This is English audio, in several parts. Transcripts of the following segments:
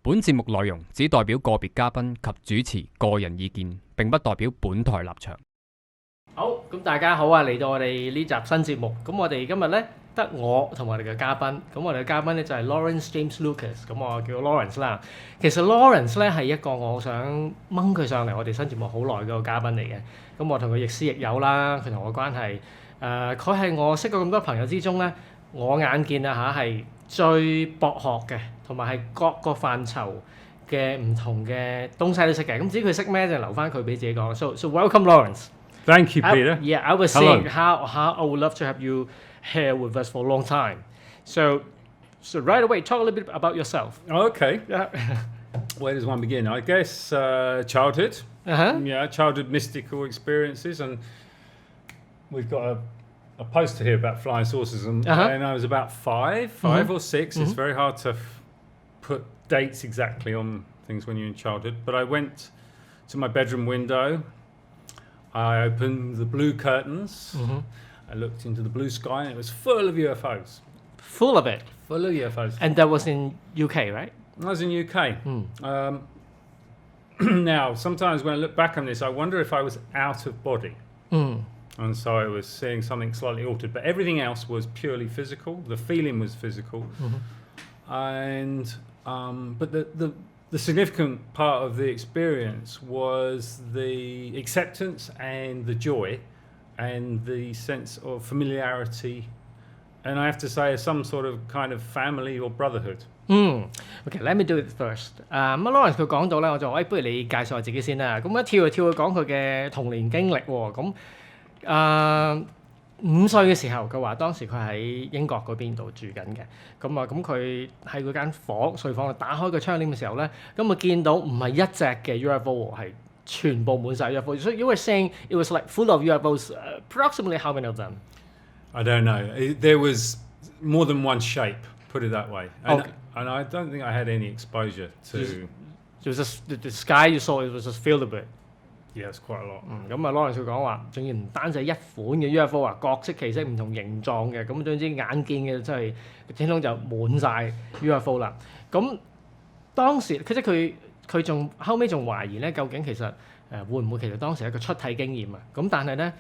本節目內容只代表個別嘉賓及主持個人意見，並不代表本台立場。好，咁大家好啊！嚟到我哋呢集新節目，咁我哋今日咧得我同我哋嘅嘉賓，咁我哋嘅嘉賓咧就係 Laurence James Lucas，咁我叫 Laurence 啦。其實 Laurence 咧係一個我想掹佢上嚟我哋新節目好耐嘅個嘉賓嚟嘅，咁我同佢亦師亦友啦，佢同我關係，佢係我識過咁多朋友之中咧，我眼見啊嚇係最博學嘅，同埋係各個範疇嘅唔同嘅東西都識嘅。咁至於佢識咩就留翻佢俾自己講。So welcome Laurence。Thank you, Peter. I was saying how I would love to have you here with us for a long time. So right away, talk a little bit about yourself. Okay. Where does one begin? I guess childhood. Yeah, childhood mystical experiences, and we've got a poster here about flying saucers, and I was about five or six. It's very hard to put dates exactly on things when you're in childhood. But I went to my bedroom window. I opened the blue curtains. I looked into the blue sky, and it was full of UFOs. Full of it? Full of UFOs. And that was in UK, right? I was in UK. Now, sometimes when I look back on this, I wonder if I was out of body. And so I was seeing something slightly altered. But everything else was purely physical. The feeling was physical. And but the significant part of the experience was the acceptance and the joy and the sense of familiarity, and I have to say some sort of kind of family or brotherhood. Okay, let me do it first. Laurence 佢講到咧，我就話，不如你介紹下自己先啦。咁一跳去講佢嘅童年經歷喎。咁5歲嘅時候，佢話當時佢喺英國嗰邊度住緊嘅，咁佢喺嗰間睡房度打開個窗簾嘅時候咧，咁見到唔係一隻嘅 UFO 係全部滿晒 UFO。So you were saying it was like full of UFOs. Approximately how many of them? I don't know. There was more than one shape. Put it that way. And I don't think I had any exposure to. Just the sky you saw. It was just filled with it. Yes, quite a lot. 咁Laurence佢講話，仲要唔單止係一款嘅 UFO 啊，各式其式唔同形狀嘅，咁總之眼見嘅真係天空就滿晒 UFO 啦。咁當時即係佢仲後尾仲懷疑咧，究竟其實會唔會其實當時係一個出體經驗啊？咁但係咧，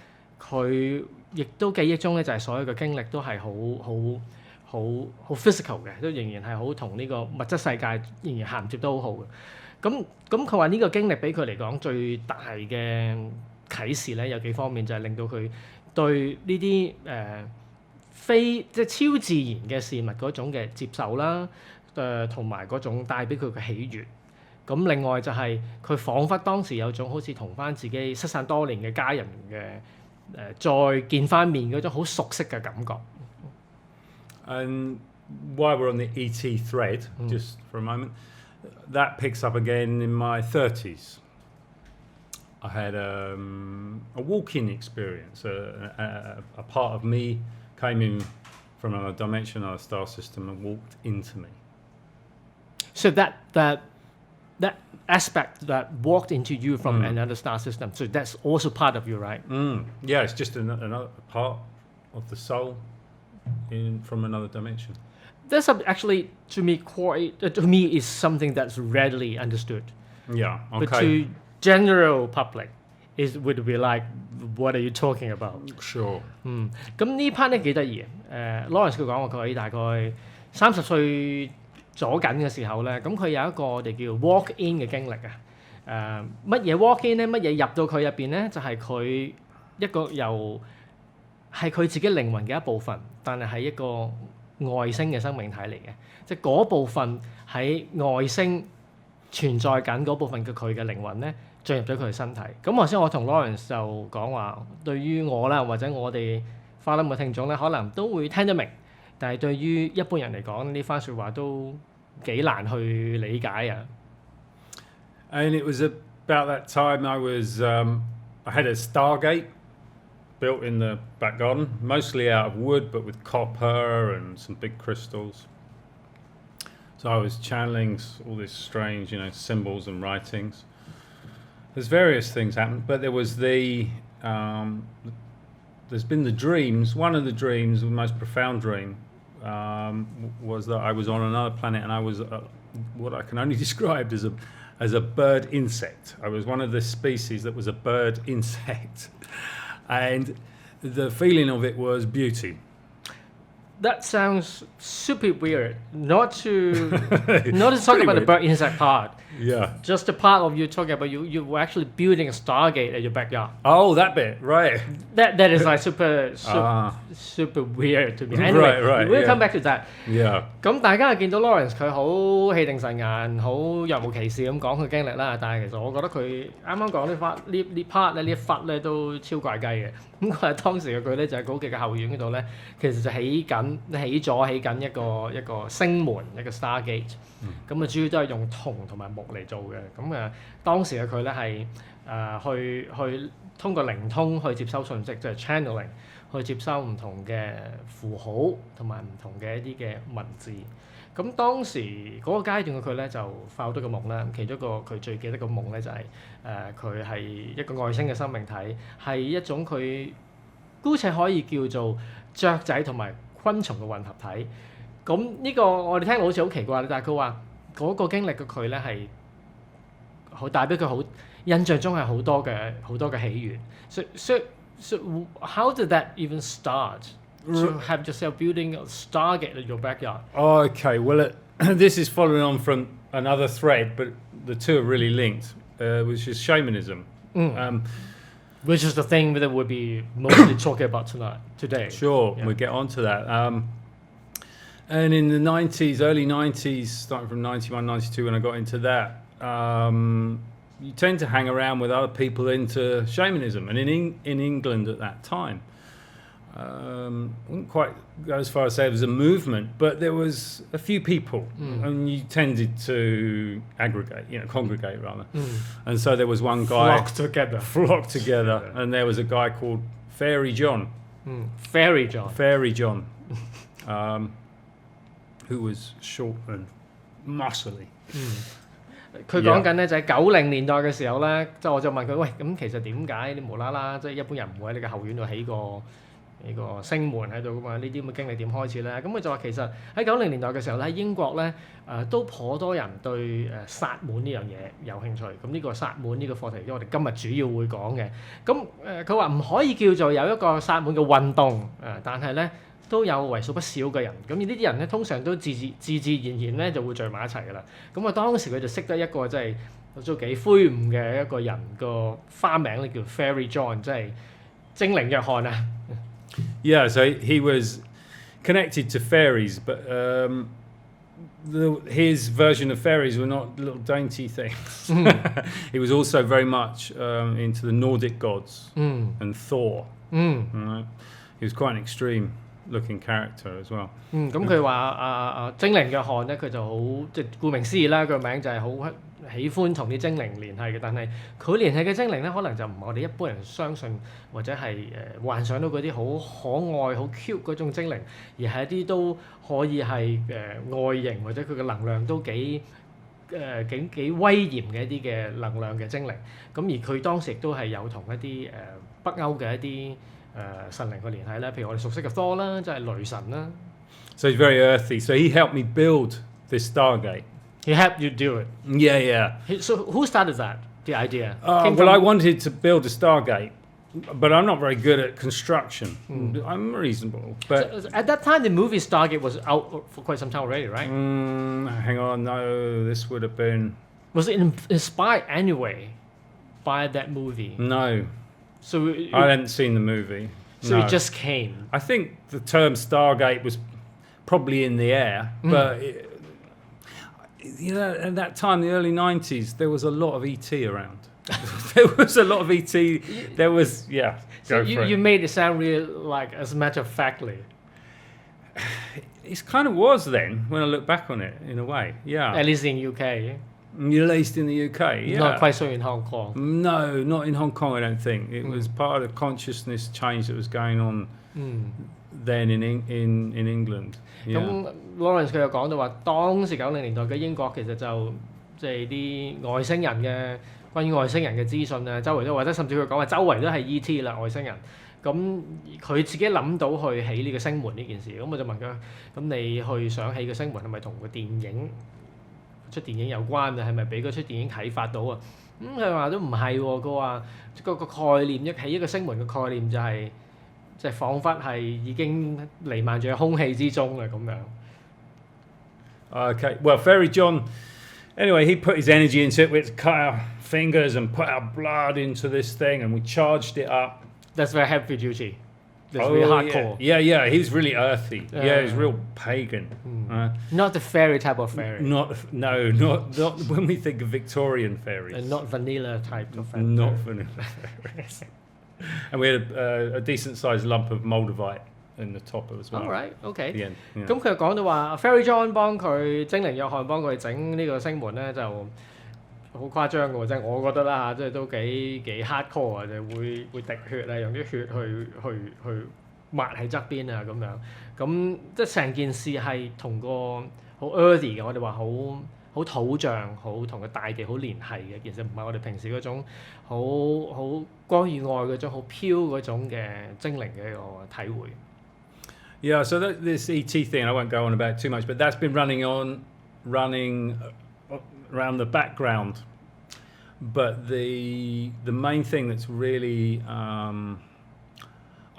佢亦都記憶中咧就係所有嘅經歷都係好 physical 嘅，都仍然係好同呢個物質世界仍然銜接得好好嘅。咁佢話呢個經歷俾佢嚟講最大嘅啟示咧，有幾方面就係令到佢對呢啲非即係超自然嘅事物嗰種嘅接受啦，同埋嗰種帶俾佢嘅喜悅。咁另外就係佢彷彿當時有種好似同翻自己失散多年嘅家人嘅再見翻面嗰種好熟悉嘅感覺。And while we're on the ET thread, just for a moment, that picks up again in my 30s. I had a walk-in experience. A part of me came in from another dimension, another star system, and walked into me. So that aspect that walked into you from another star system, so that's also part of you, right? Yeah, it's just another part of the soul from another dimension. That's actually to me is something that's readily understood. Yeah, okay. But to general public, would be like, what are you talking about? Sure. 咁呢 part 咧幾得意嘅。Laurence 佢講話佢大概30歲左緊嘅時候咧，咁佢有一個我哋叫 walk in 嘅經歷啊。乜嘢 walk in 咧？乜嘢入到佢入邊咧？就係佢一個由係佢自己靈魂嘅一部分，但係一個外星嘅生命體嚟嘅，即係嗰部分喺外星存在緊嗰部分嘅佢嘅靈魂咧，進入咗佢嘅身體。咁頭先我同 Laurence 就講話，對於我啦，或者我哋花冧嘅聽眾咧，可能都會聽得明，但係對於一般人嚟講，呢番説話都幾難去理解啊。And it was about that time I had a Stargate built in the back garden, mostly out of wood, but with copper and some big crystals. So I was channeling all this strange, symbols and writings. There's various things happened, but there was there's been the dreams. One of the dreams, the most profound dream, was that I was on another planet and I was what I can only describe as a bird insect. I was one of the species that was a bird insect, and the feeling of it was beauty. That sounds super weird. Not to talk about the bird insect part. Yeah. Just the part of you talking about you were actually building a Stargate at your backyard. Oh, that bit, right. That is like super weird to me. Anyway, right, we'll yeah. come back to that. Yeah. 咁大家見到 Laurence 佢好氣定神閒，好若無其事咁講佢經歷啦。但係其實我覺得佢啱啱講呢 part 咧呢一忽咧都超怪雞嘅。咁佢係當時嘅佢咧就喺嗰嘅後院嗰度咧，其實就起緊一個星門一個 Stargate。咁啊主要都係用銅同埋木嚟做嘅。咁當時嘅佢咧係去通過靈通去接收信息，即係 channeling 去接收唔同嘅符號同埋唔同嘅一啲嘅文字。咁當時嗰個階段嘅佢咧就發好多個夢啦。其中一個佢最記得個夢咧就係佢係一個外星嘅生命體，係一種佢姑且可以叫做雀仔同埋昆蟲嘅混合體。咁呢個我哋聽到好似好奇怪，但係佢話嗰個經歷嘅佢咧係好代表佢好印象中係好多嘅喜悅。So how did that even start? To have yourself building a Stargate at your backyard? Okay, well, this is following on from another thread, but the two are really linked, which is shamanism. Which is the thing that we'll be mostly talking about today. Sure, Yeah. we'll get onto that. And in the 90s, early 90s, starting from 91, 92, when I got into that, you tend to hang around with other people into shamanism. And in England at that time, I wouldn't quite go as far as say it was a movement, but there was a few people, and you tended to congregate rather. And so there was one guy flock together, and there was a guy called Fairy John. Fairy John. Who was short and muscly. 佢講緊咧就喺90年代嘅時候咧，即係我就問佢：喂，咁其實點解你無啦啦即係一般人唔會喺你嘅後院度起個星門喺度噶嘛？呢啲咁嘅經歷點開始咧？咁佢就話其實喺90年代嘅時候咧，喺英國咧都頗多人對薩滿呢樣嘢有興趣。咁呢個薩滿呢個課題，因為我哋今日主要會講嘅。咁佢話唔可以叫做有一個薩滿嘅運動但係咧都有為數不少嘅人。咁呢啲人咧通常都自然咧就會聚埋一齊㗎啦。咁啊當時佢就識得一個即係都幾灰梧嘅一個人，個花名咧叫 Fairy John， 即係精靈約翰啊。Yeah, so he was connected to fairies, but his version of fairies were not little dainty things. He was also very much into the Nordic gods and Thor. Right? He was quite an extreme-looking character as well. 咁佢話精靈約翰咧，佢就好即係顧名思義啦，佢個名就係好喜歡同啲精靈聯繫嘅。但係佢聯繫嘅精靈咧，可能就唔係我哋一般人相信或者係幻想到嗰啲好可愛、好 cute 嗰種精靈，而係一啲都可以係外形或者佢嘅能量都幾威嚴嘅一啲嘅能量嘅精靈。咁而佢當時亦都係有同一啲北歐嘅一啲神靈嘅聯繫咧，譬如我哋熟悉嘅 Thor 啦，即係雷神啦。So he's very earthy. So he helped me build this Stargate. He helped you do it. Yeah. So who started that? The idea? Well, I wanted to build a Stargate, but I'm not very good at construction. I'm reasonable. But so at that time, the movie Stargate was out for quite some time already, right? Hang on, no, this would have been... Was it inspired anyway by that movie? No. So I hadn't seen the movie. So it just came. I think the term Stargate was probably in the air, but... at that time, the early 90s, there was a lot of ET around. There was a lot of ET. There was, yeah. So you made it sound really like as a matter of factly. It kind of was then, when I look back on it, in a way. Yeah. At least in UK. At least in the UK, yeah. Not quite so in Hong Kong. No, not in Hong Kong, I don't think. It was part of the consciousness change that was going on then in England. 咁 Laurence 佢又講到話，當時90年代嘅英國其實就即係啲外星人嘅關於外星人嘅資訊啊，周圍都或者甚至佢講話周圍都係 ET 啦，外星人。咁佢自己諗到去起呢個星門呢件事，咁我就問佢：咁你去想起個星門係咪同個電影出電影有關啊？係咪俾嗰出電影啟發到啊？佢話都唔係喎，佢話個概念起一個星門嘅概念就係即係彷彿係已經彌漫住喺空氣之中啦咁樣。Okay, well, Fairy John, anyway, he put his energy into it. We had to cut our fingers and put our blood into this thing, and we charged it up. That's very heavy duty. That's really hardcore. Yeah, he's really earthy. He's real pagan. Not the fairy type of fairy. Not when we think of Victorian fairies. And not vanilla type of fairy. Not vanilla fairies. And we had a decent-sized lump of moldavite in the top as well. All right, okay. The end, yeah. 咁佢又講到話 Fairy John 幫佢精靈約翰幫佢整呢個星門咧就好誇張嘅喎，即係我覺得啦嚇，即係都幾 hardcore 啊，就會滴血啊，用啲血去抹喺側邊啊咁樣，咁即係成件事係同個好 earthy 嘅，我哋話好土象，好同個大地好聯繫嘅，其實唔係我哋平時嗰種好光與愛嗰種好飄嗰種嘅精靈嘅一個體會。Yeah, so this ET thing, I won't go on about it too much, but that's been running around the background. But the main thing that's really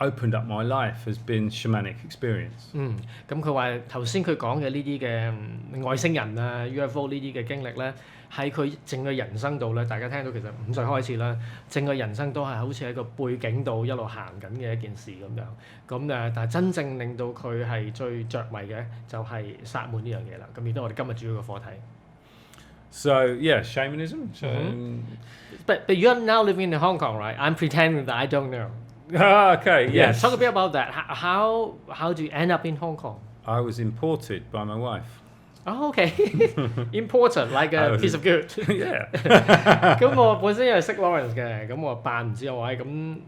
opened up my life has been shamanic experience. 咁佢話頭先佢講嘅呢啲嘅外星人啊、UFO 呢啲嘅經歷咧，喺佢整個人生度咧，大家聽到其實5歲開始啦，整個人生都係好似喺個背景度一路行緊嘅一件事咁樣。咁但係真正令到佢係最着迷嘅就係薩滿呢樣嘢啦。咁亦都係我哋今日主要嘅課題。So yeah, shamanism. So, But you're now living in Hong Kong, right? I'm pretending that I don't know. Okay, yes. Talk a bit about that. How do you end up in Hong Kong? I was imported by my wife. Oh, okay. Imported, like a piece of good. Yeah. 咁我本身又係識 Laurence 嘅，咁我扮唔知我話咁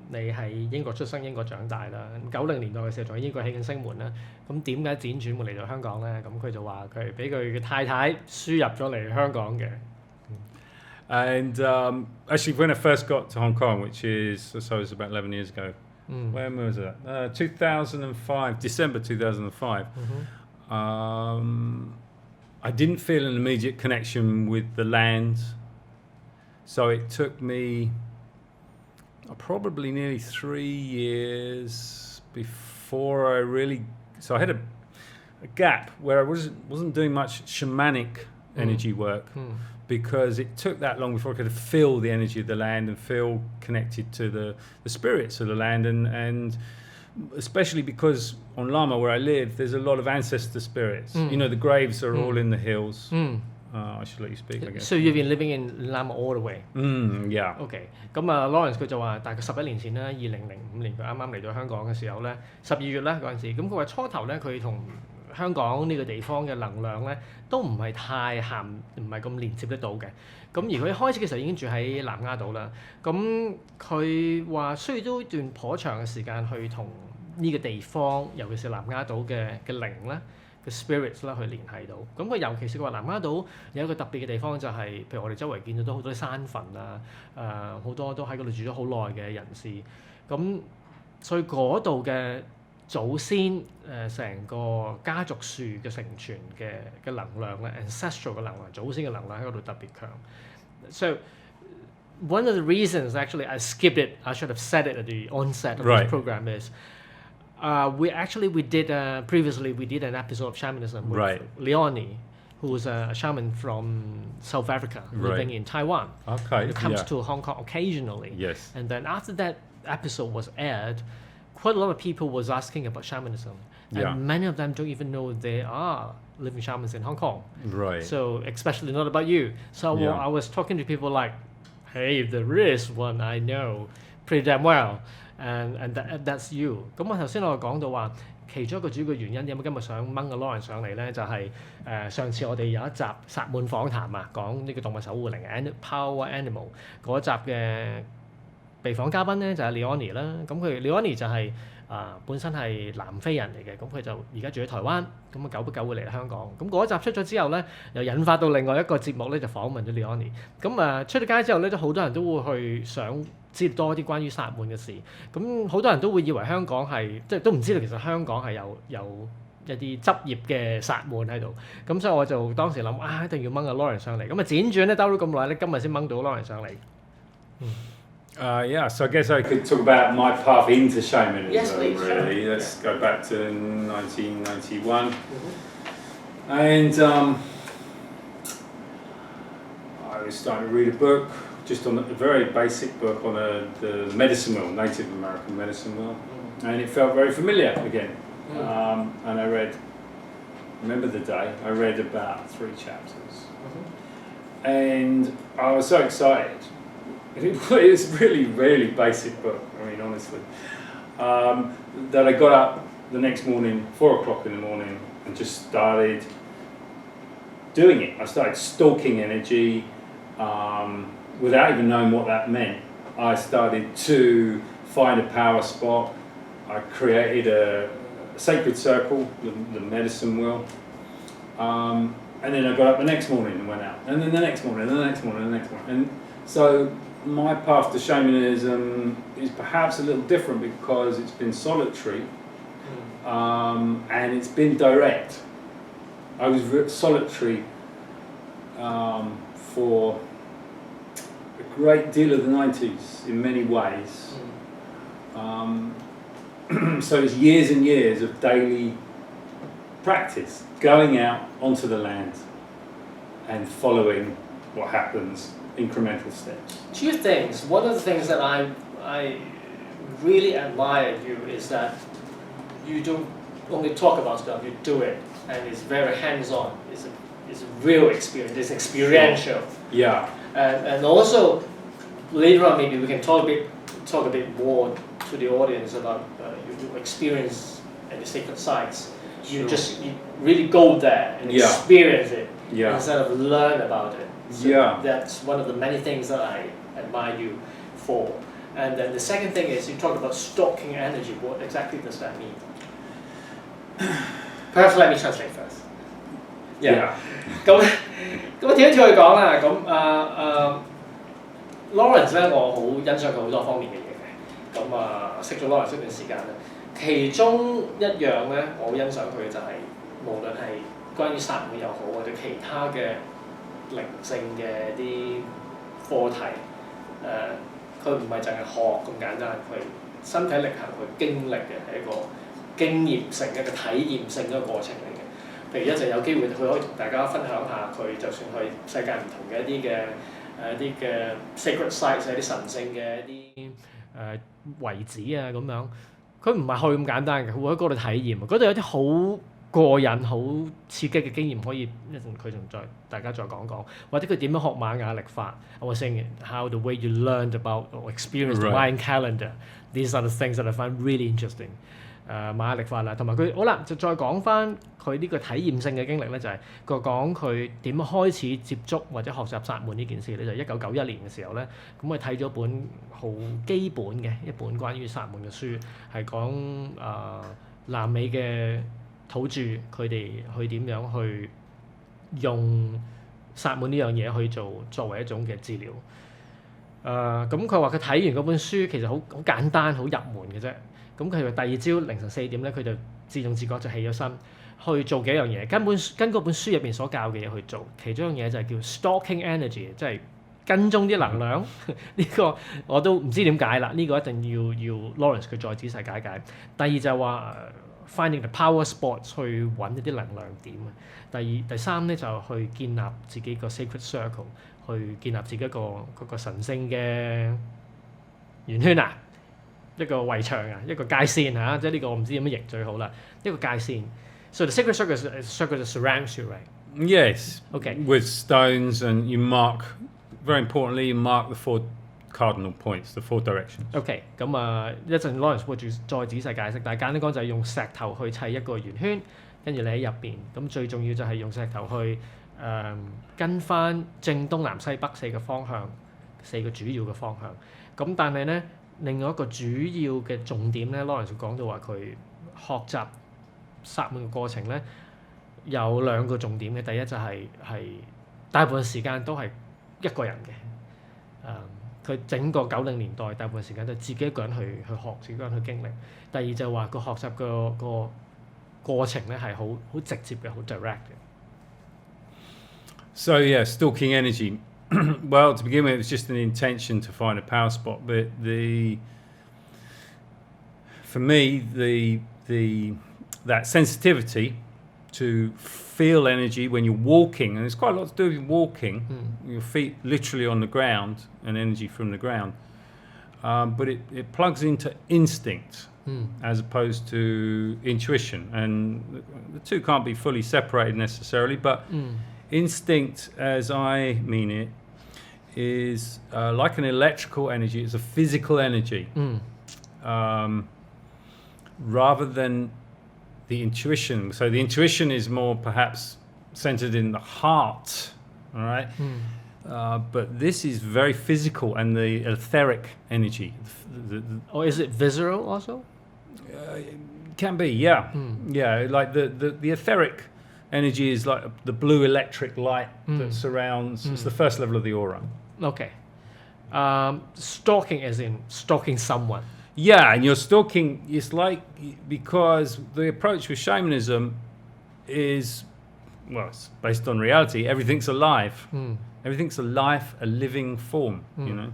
你係英國出生、英國長大啦。90年代嘅時候仲喺英國起緊星門啦。咁點解輾轉會嚟到香港咧？咁佢就話佢係俾佢嘅太太輸入咗嚟香港嘅。And actually, when I first got to Hong Kong, which is so it's about 11 years ago. When was that? 2005, December 2005. I didn't feel an immediate connection with the land, so it took me probably nearly 3 years before I really. So I had a gap where I wasn't doing much shamanic energy work. Because it took that long before I could feel the energy of the land and feel connected to the spirits of the land, and especially because on Lama where I live there's a lot of ancestor spirits. You know, the graves are all in the hills. I should let you speak, I guess. So you've been living in Lama all the way? Yeah. Okay. 咁啊 Laurence 佢就話大概11年前啦，2005年佢啱啱嚟到香港嘅時候咧，12月啦嗰陣時，咁佢話初頭咧佢同香港呢個地方嘅能量咧，都唔係太唔係咁連接得到嘅。咁而佢一開始嘅時候已經住喺南丫島啦。咁佢話需要都一段頗長嘅時間去同呢個地方，尤其是南丫島嘅靈咧嘅 spirits 啦去聯繫到。咁佢尤其是佢話南丫島有一個特別嘅地方就係、譬如我哋周圍見到都好多山墳啊，好多都喺嗰度住咗好耐嘅人士。咁所以嗰度嘅祖先成個家族樹嘅承傳嘅能量咧 ，ancestral 嘅能量，祖先嘅能量喺嗰度特別強。So one of the reasons actually I skipped it, I should have said it at the onset of this program is we did previously we did an episode of shamanism with Leonie, who's a shaman from South Africa living in Taiwan. Okay. Who comes to Hong Kong occasionally. Yes. And then after that episode was aired, quite a lot of people was asking about shamanism, and many of them don't even know there are living shamans in Hong Kong. Right. So especially not about you. So I was talking to people like, hey, there is one I know pretty damn well, and that's you. 咁我頭先我講到話，其中一個主要嘅原因點解今日想掹個 Laurence 上嚟咧，就係、上次我哋有一集薩滿訪談啊，講呢個動物守護靈 Power Animal 嗰集嘅。被訪嘉賓咧就係 Leonie 啦，咁佢 Leonie 就係、本身係南非人嚟嘅，咁佢就而家住喺台灣，咁啊久不久會嚟香港。咁嗰一集出咗之後咧，又引發到另外一個節目咧，就訪問咗 Leonie。咁出咗街之後咧，都好多人都會去想知多啲關於薩滿嘅事。咁好多人都會以為香港係即係都唔知道其實香港係有一啲執業嘅薩滿喺度，咁所以我就當時諗一定要掹阿 Laurence 上嚟，咁啊輾轉咧兜咗咁耐咧，今日先掹到 Laurence 上嚟。Yeah, so I guess I could talk about my path into shamanism. Yes, please. Really, let's go back to 1991, and I was starting to read a book, just on a very basic book on the medicine wheel, Native American medicine wheel, and it felt very familiar again. And I remember the day, I read about 3 chapters, and I was so excited. It's really, really basic book, I mean, honestly, that I got up the next morning, 4 o'clock in the morning, and just started doing it. I started stalking energy without even knowing what that meant. I started to find a power spot. I created a sacred circle, the medicine wheel, and then I got up the next morning and went out, and then the next morning, and the next morning, and the next morning. And so my path to shamanism is perhaps a little different because it's been solitary, and it's been direct. I was solitary for a great deal of the 90s in many ways. So it's years and years of daily practice, going out onto the land and following what happens, incremental steps. 2 things. One of the things that I really admire you is that you don't only talk about stuff, you do it, and it's very hands-on. It's a real experience. It's experiential. Yeah. And also later on maybe we can talk a bit more to the audience about your experience at the sacred sites. You really go there and experience it instead of learn about it. So that's one of the many things that I admire you for. And then the second thing is you talk about stalking energy. What exactly does that mean? Perhaps let me translate first. Yeah. 咁跳一跳去講啦。Laurence 咧，我好欣賞佢好多方面嘅嘢嘅。識咗 Laurence 一段時間咧，其中一樣咧，我好欣賞佢就係無論係關於薩滿又好，或者其他嘅靈性嘅啲課題，佢唔係淨係學咁簡單，佢身體力行去經歷嘅係一個經驗性一個體驗性一個過程嚟嘅。譬如一陣有機會，佢可以同大家分享下佢就算去世界唔同嘅一啲嘅 sacred sites 一啲神聖嘅一啲遺址啊咁樣，佢唔係去咁簡單嘅，佢會喺嗰度體驗，嗰度有啲好過癮、好刺激嘅經驗，可以一陣佢仲大家再講講，或者佢點樣學瑪雅曆法。I was saying how the way you learned about or experienced the Mayan calendar. These are the things that I find really interesting. 瑪雅曆法啦，同埋佢好啦，就再講翻佢呢個體驗性嘅經歷咧，就係講佢點開始接觸或者學習薩滿呢件事咧，就係1991年嘅時候咧，咁佢睇咗本好基本嘅一本關於薩滿嘅書，係講南美嘅土著佢哋去點樣去用薩滿呢樣嘢去作為一種嘅治療。咁佢話佢睇完嗰本書其實好簡單、好入門嘅啫。咁佢話第二朝凌晨4點咧，佢就自動自覺就起咗身去做幾樣嘢，跟嗰本書入邊所教嘅嘢去做。其中一樣嘢就係叫 stalking energy， 即係跟蹤啲能量。呢個我都唔知點解啦，呢個一定要 Laurence 佢再仔細解。第二就係話finding the power spots 去揾一啲能量點。第三咧就去建立自己個 sacred circle， 去建立自己嗰個神聖嘅圓圈啊。一個圍牆啊，一個界線嚇，即係呢個我唔知點樣譯最好啦。一個界線。So the sacred circle is a circle that surrounds you, right? Yes. Okay. With stones, and you mark, very importantly, you mark the 4 cardinal points, the 4 directions. OK， 咁一陣 Laurence 會再仔細解釋，但係簡單講就係用石頭去砌一個圓圈，跟住你喺入邊。咁最重要就係用石頭去跟翻正東南西北4個方向，4個主要嘅方向。咁但係咧。另外一個主要嘅重點咧 ，Laurence 講到話佢學習薩滿嘅過程咧，有2個重點嘅。第一就係大部分時間都係一個人嘅，佢整個90年代大部分時間都係自己一個人去學，自己一個人去經歷。第二就係話佢學習個過程咧係好直接嘅，好 direct 嘅。So yeah, stalking energy. Well, to begin with, it was just an intention to find a power spot. But for me, that sensitivity to feel energy when you're walking, and there's quite a lot to do with walking. Your feet literally on the ground, and energy from the ground. But it plugs into instinct as opposed to intuition, and the two can't be fully separated necessarily. But instinct, as I mean it, is like an electrical energy. It's a physical energy, rather than the intuition. So the intuition is more perhaps centered in the heart, all right? But this is very physical, and the etheric energy. Or is it visceral also? It can be, yeah. Yeah, like the etheric energy is like the blue electric light that surrounds. It's the first level of the aura. Okay. Stalking as in stalking someone. Yeah, and you're stalking. It's like, because the approach with shamanism is, well, it's based on reality. Everything's alive. Everything's alive, a living form. You know.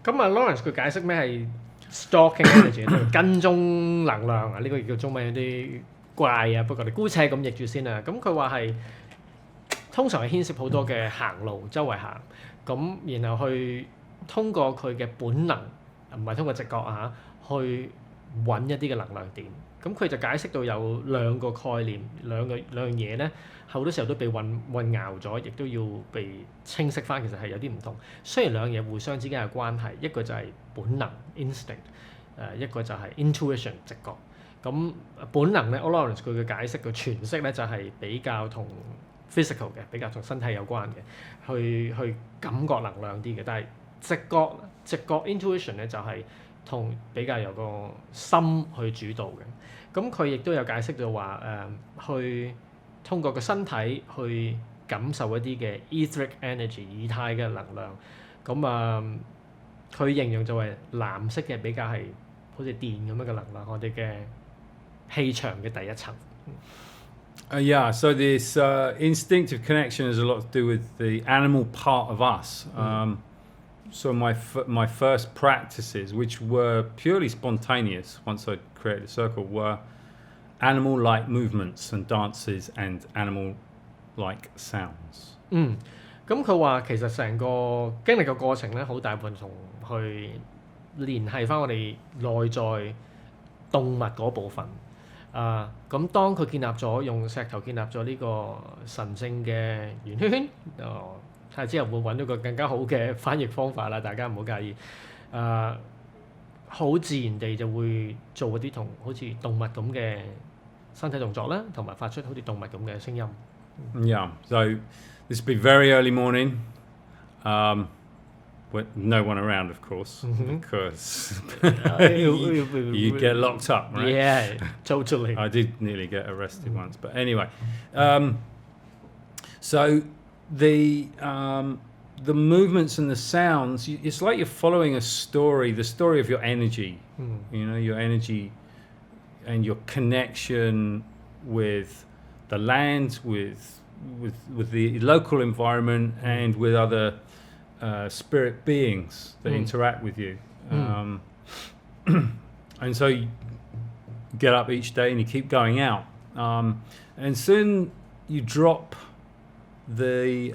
咁啊 ，Laurence 佢解釋咩係 stalking energy 跟蹤能量啊？呢個叫中文有啲怪啊，不過你姑且咁譯住先啊。咁佢話係通常係牽涉好多嘅行路，周圍行，咁然後去通過佢嘅本能，唔係通過直覺啊，去揾一啲嘅能量點。咁佢就解釋到有兩個概念，兩樣嘢咧，好多時候都被混淆咗，亦都要被清晰翻。其實係有啲唔同。雖然兩樣嘢互相之間嘅關係，一個就係本能 instinct， 一個就係 intuition 直覺。咁本能咧 ，Laurence 佢嘅解釋嘅詮釋咧就係比較同 physical 嘅，比較同身體有關嘅，去感覺能量啲嘅。但係直覺 intuition 咧就係同比較有個心去主導嘅。咁佢亦都有解釋到話去通過個身體去感受一啲嘅 etheric energy 以太嘅能量。咁佢形容就係藍色嘅比較係好似電咁樣嘅能量，我哋嘅氣場嘅第一層。Yeah, so this instinctive connection has a lot to do with the animal part of us. So my first practices, which were purely spontaneous once I created a circle, were animal-like movements and dances and animal-like sounds. 咁佢話其實成個經歷嘅過程咧，好大部分同去聯繫翻我哋內在動物嗰部分。咁當佢建立咗用石頭建立咗呢個神聖嘅圓圈，睇下之後會揾到個更加好嘅翻譯方法啦，大家唔好介意。好自然地就會做嗰啲同好似動物咁嘅身體動作啦，同埋發出好似動物咁嘅聲音。Yeah, so this would be very early morning. With no one around, of course, because you get locked up, right? Yeah, totally. I did nearly get arrested once, but anyway. So the movements and the sounds, it's like you're following a story, the story of your energy. You know, your energy and your connection with the land, with the local environment, and with other spirit beings that interact with you. And so you get up each day and you keep going out. And soon you drop the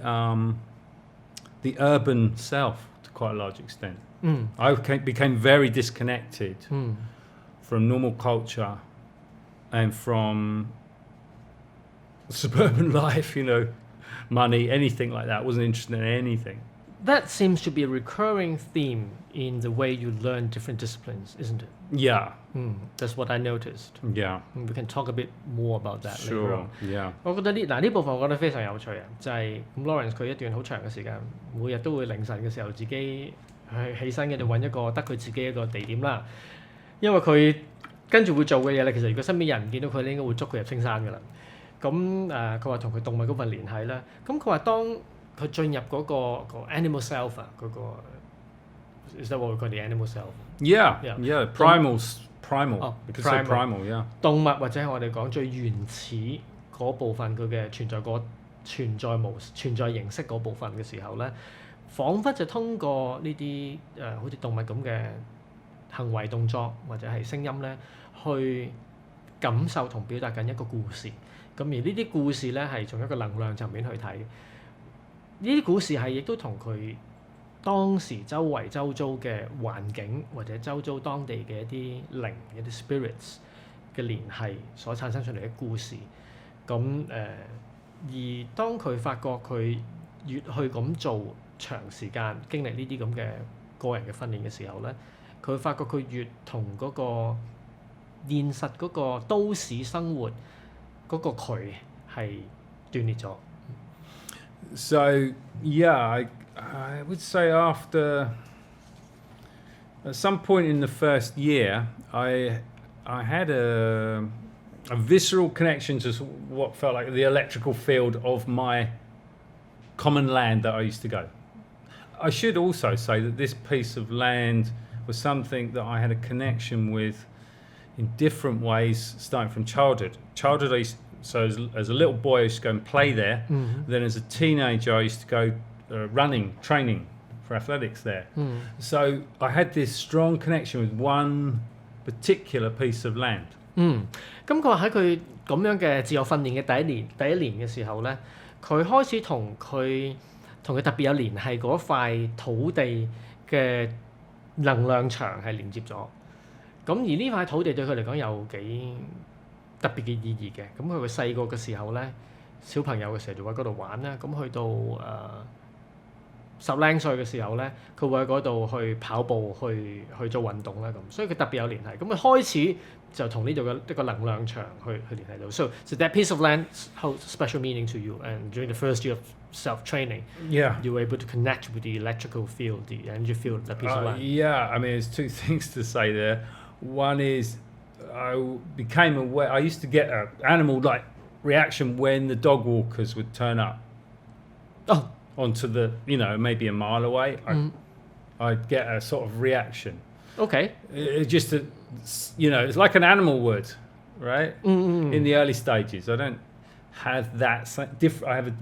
urban self to quite a large extent. I became very disconnected from normal culture and from suburban life, you know, money, anything like that. I wasn't interested in anything. That seems to be a recurring theme in the way you learn different disciplines, isn't it? Yeah. That's what I noticed. Yeah. We can talk a bit more about that later Sure. on. Yeah. 我覺得呢部分我覺得非常有趣啊，就係Laurence佢一段好長嘅時間，每日都會凌晨嘅時候自己去起身嘅，就揾一個得佢自己一個地點啦。因為佢跟住會做嘅嘢咧，其實如果身邊人唔見到佢咧，應該會捉佢入青山㗎啦。咁佢話同佢動物嗰份聯繫啦。咁佢話當佢進入嗰個 animal self 啊，嗰個 is that what we call the animal self? Yeah. Primal Primal.、Oh, say primal, yeah. 動物或者係我哋講最原始嗰部分佢嘅存在形式嗰部分嘅時候咧，彷彿就通過呢啲好似動物咁嘅行為動作或者係聲音咧，去感受同表達緊一個故事。咁而呢啲故事咧係從一個能量層面去睇，呢啲故事係亦都同佢當時周遭嘅環境或者周遭當地嘅一啲靈、一啲 spirits 嘅聯繫所產生出嚟嘅故事。咁而當佢發覺佢越去咁做長時間經歷呢啲咁嘅個人嘅訓練嘅時候咧，佢發覺佢越同嗰個現實嗰個都市生活嗰個距係斷裂咗。So yeah, I would say at some point in the first year, I had a visceral connection to what felt like the electrical field of my common land that I used to go. I should also say that this piece of land was something that I had a connection with in different ways, starting from childhood. So as a little boy, I used to go and play there. Mm-hmm. Then as a teenager, I used to go running, training for athletics there. So I had this strong connection with one particular piece of land. 咁佢話喺佢咁樣嘅自我訓練嘅第一年嘅時候咧，佢開始同佢特別有聯繫嗰塊土地嘅能量場係連接咗。咁而呢塊土地對佢嚟講有幾特別嘅意義嘅。咁佢細個嘅時候咧，小朋友嘅時候就喺嗰度玩啦。咁去到10零歲嘅時候咧，佢會喺嗰度去跑步去做運動啦咁。所以佢特別有聯繫。咁佢開始就同呢度嘅一個能量場去聯繫到。So that piece of land holds special meaning to you. And during the first year of self-training, you were able to connect with the electrical field, the energy field, that piece of land. Yeah, I mean, there's two things to say there. One is I became aware. I used to get an animal-like reaction when the dog walkers would turn up. Oh. Onto the, maybe a mile away. I'd get a sort of reaction. Okay. It's like an animal would, right? In the early stages, I don't have that I have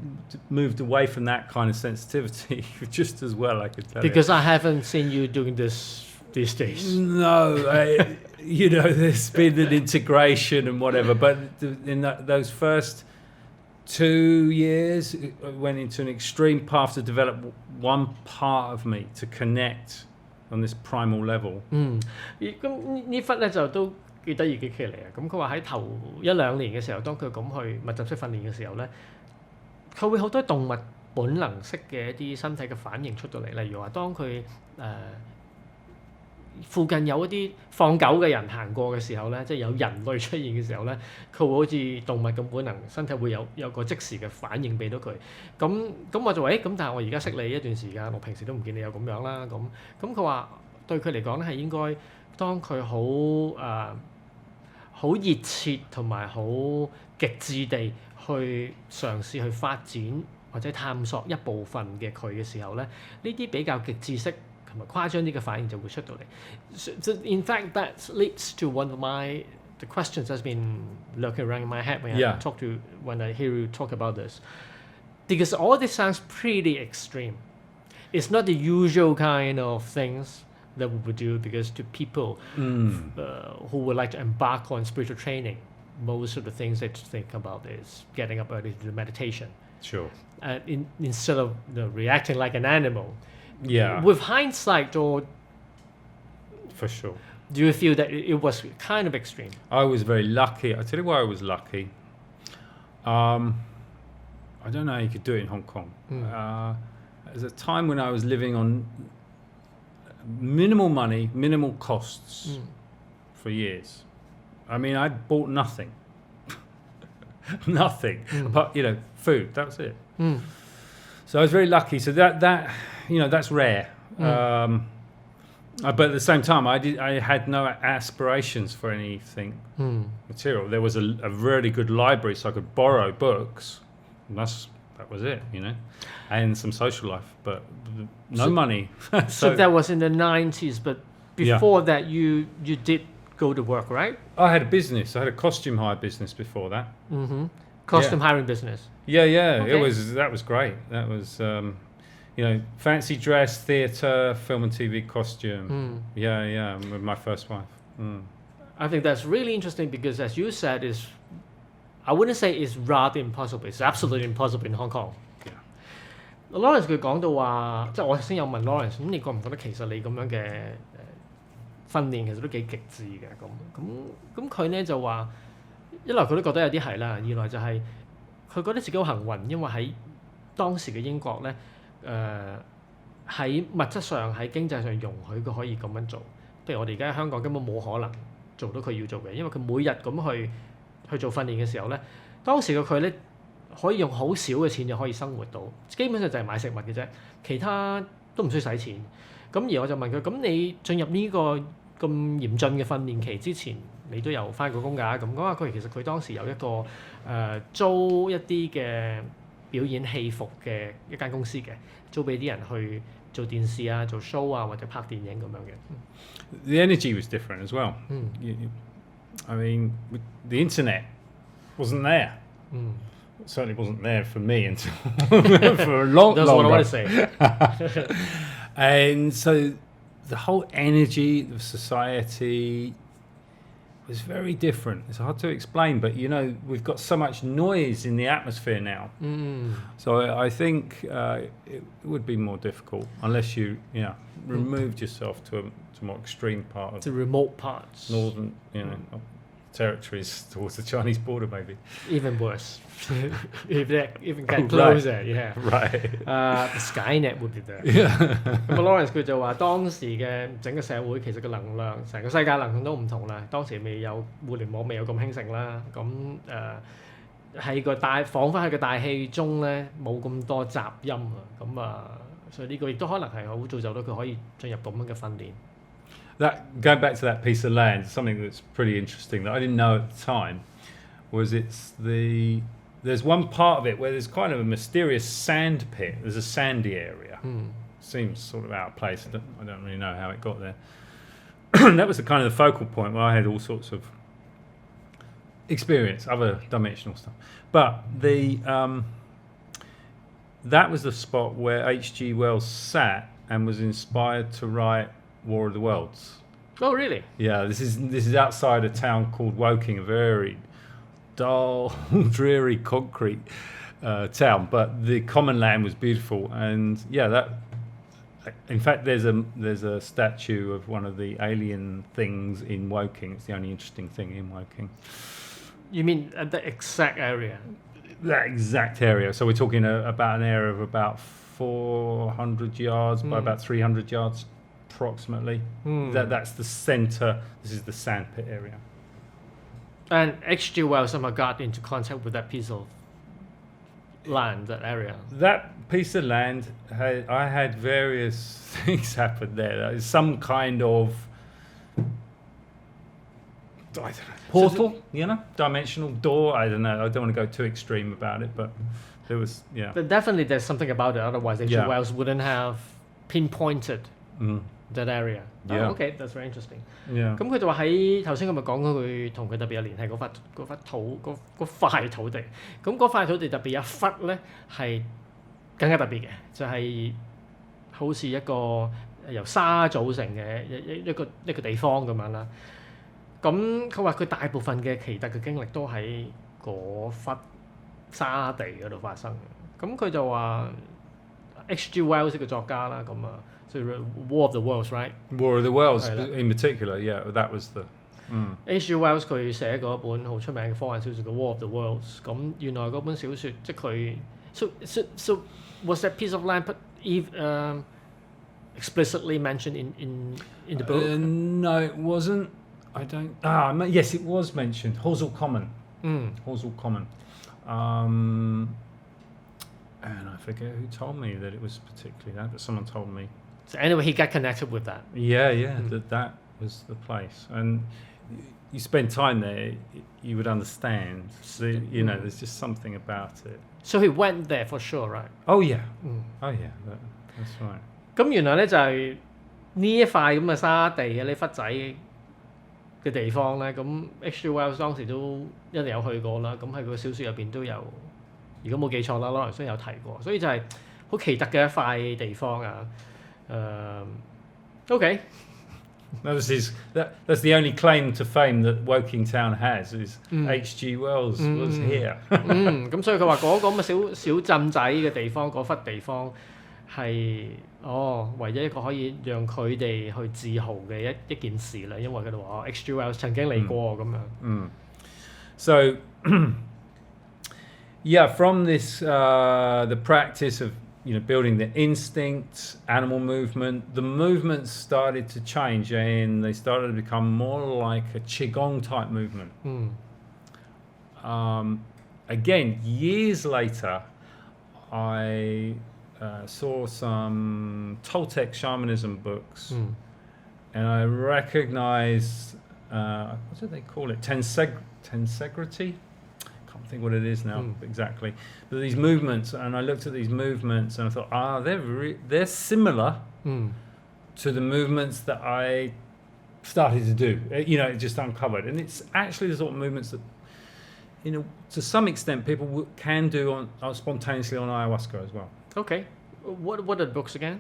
moved away from that kind of sensitivity just as well, I could tell because I haven't seen you doing this these days. No, there's been an integration and whatever, but in those first 2 years, I went into an extreme path to develop one part of me to connect on this primal level. 咁呢忽咧就都幾得意幾奇嚟啊！咁佢話喺頭1-2年嘅時候，當佢咁去密集式訓練嘅時候咧，佢會好多動物本能式嘅一啲身體嘅反應出到嚟。例如話，當佢附近有一啲放狗嘅人行過嘅時候咧，即係有人類出現嘅時候咧，佢會好似動物咁本能，身體會有個即時嘅反應俾到佢。咁我就話咁但係我而家識你一段時間，我平時都唔見你有咁樣啦。咁佢話對佢嚟講咧係應該當佢好熱切同埋好極致地去嘗試去發展或者探索一部分嘅佢嘅時候咧，呢啲比較極致式同埋誇張啲嘅反應就會出到嚟。So in fact, that leads to one of the questions that's been lurking around in my head when I hear you talk about this. Because all this sounds pretty extreme. It's not the usual kind of things that we would do, because to people who would like to embark on spiritual training, most of the things they think about is getting up early to do meditation. Sure. Instead of reacting like an animal. Yeah. With hindsight, or for sure, do you feel that it was kind of extreme? I was very lucky. I'll tell you why I was lucky. I don't know how you could do it in Hong Kong. There's a time when I was living on minimal money, minimal costs for years. I mean, I'd bought nothing. Nothing. But, food, that was it. So I was very lucky. So that's rare. But at the same time, I had no aspirations for anything material. There was a really good library, so I could borrow books. And that was it, and some social life, but no money. So that was in the 90s, but before that, you did go to work, right? I had a business. I had a costume hire business before that. Costume hiring business. Yeah. Okay. That was great. That was fancy dress, theatre, film and TV costume. Yeah, with my first wife. I think that's really interesting because, as you said, I wouldn't say it's rather impossible. It's absolutely impossible in Hong Kong. Laurence 佢講到話，即係我先有問 Laurence，咁你覺唔覺得其實你咁樣嘅訓練其實都幾極致嘅咁佢咧就話，一來佢都覺得有啲係啦，二來就係佢覺得自己好幸運，因為喺當時嘅英國咧，喺物質上喺經濟上容許佢可以咁樣做。譬如我哋而家喺香港根本冇可能做到佢要做嘅，因為佢每日咁去做訓練嘅時候咧，當時嘅佢咧可以用好少嘅錢就可以生活到，基本上就係買食物嘅啫，其他都唔需要使錢。咁而我就問佢：咁你進入呢個咁嚴峻嘅訓練期之前，你都有返過工㗎？咁講下佢其實佢當時有一個租一啲嘅表演戲服嘅一間公司嘅，租俾啲人去做電視啊、做 show 啊或者拍電影咁樣嘅。The energy was different as well. I mean, the internet wasn't there. It certainly wasn't there for me until for a long That's what I want to say. And so the whole energy of society was very different. It's hard to explain, but we've got so much noise in the atmosphere now. So I think it would be more difficult unless you removed yourself to a more extreme part of the remote parts, northern territories towards the Chinese border, maybe. Even worse. If they even get closer, right. Yeah. Right. The Skynet would be there. 咁Laurence 佢就話當時嘅整個社會其實個能量，成個世界能量都唔同啦。當時未有互聯網，未有咁興盛啦。咁喺彷彿喺個大氣中咧冇咁多雜音啊。咁所以呢個亦都可能係好造就到佢可以進入咁樣嘅訓練。Going back to that piece of land, something that's pretty interesting that I didn't know at the time was there's one part of it where there's kind of a mysterious sand pit. There's a sandy area. Seems sort of out of place. I don't really know how it got there. That was the kind of the focal point where I had all sorts of experience, other dimensional stuff. But that was the spot where H.G. Wells sat and was inspired to write War of the Worlds. Oh, really? Yeah, this is outside a town called Woking, a very dull, dreary concrete town. But the common land was beautiful, and in fact, there's a statue of one of the alien things in Woking. It's the only interesting thing in Woking. You mean at the exact area? That exact area. So we're talking about an area of about 400 yards by about 300 yards. Approximately. That's the centre. This is the sandpit area. And H.G. Wells somehow got into contact with that piece of land, that area. That piece of land, I had various things happen there. Some kind of, I don't know, portal, dimensional door. I don't know. I don't want to go too extreme about it, but there was, But definitely there's something about it. Otherwise, H.G. Wells wouldn't have pinpointed that area. Yeah. Oh, okay, that's very interesting. Yeah. 咁佢就話喺頭先佢咪講咗佢同佢特別有聯繫嗰塊土地，咁嗰塊土地特別有一忽咧係更加特別嘅，就係好似一個由沙組成嘅一個地方咁樣啦。咁佢話佢大部分嘅奇特嘅經歷都喺嗰忽沙地嗰度發生嘅。咁佢就話 H.G. Wells 呢個作家啦，咁So War of the Worlds, right? War of the Worlds in particular, that was the. H.G. Wells 佢寫過一本好出名嘅科幻小説叫 War of the Worlds。咁原來嗰本小説即係佢 so was that piece of land explicitly mentioned in the book? No, it wasn't. I don't. Yes, it was mentioned. Horsell Common. Horsell Common. And I forget who told me that it was particularly that, but someone told me. So anyway, he got connected with that. Yeah, that was the place. And you spend time there, you would understand. So, there's just something about it. So he went there for sure, right? Oh, yeah. That's right. 咁原來咧就係呢一塊咁嘅沙地嘅呢忽仔嘅地方咧，咁 H.G. Wells 當時都一定有去過啦，咁喺佢小説入邊都有，如果冇記錯啦，Laurence都有提過，所以就係好奇特嘅一塊地方啊。OK。That's the only claim to fame that Woking Town has is H.G. Wells was here. 咁所以佢話嗰個咁嘅小鎮仔嘅地方，嗰忽地方係唯一一個可以讓佢哋去自豪嘅一件事啦，因為佢哋話H.G. Wells 曾經嚟過咁樣。So yeah, from this the practice of building the instincts, animal movement, the movements started to change and they started to become more like a Qigong type movement. Again, years later, I saw some Toltec shamanism books and I recognized, what do they call it? Tensegrity? Can't think what it is now exactly, but these movements, and I looked at these movements and I thought, they're similar to the movements that I started to do. It just uncovered, and it's actually the sort of movements that, to some extent, people can do spontaneously on ayahuasca as well. Okay, what are the books again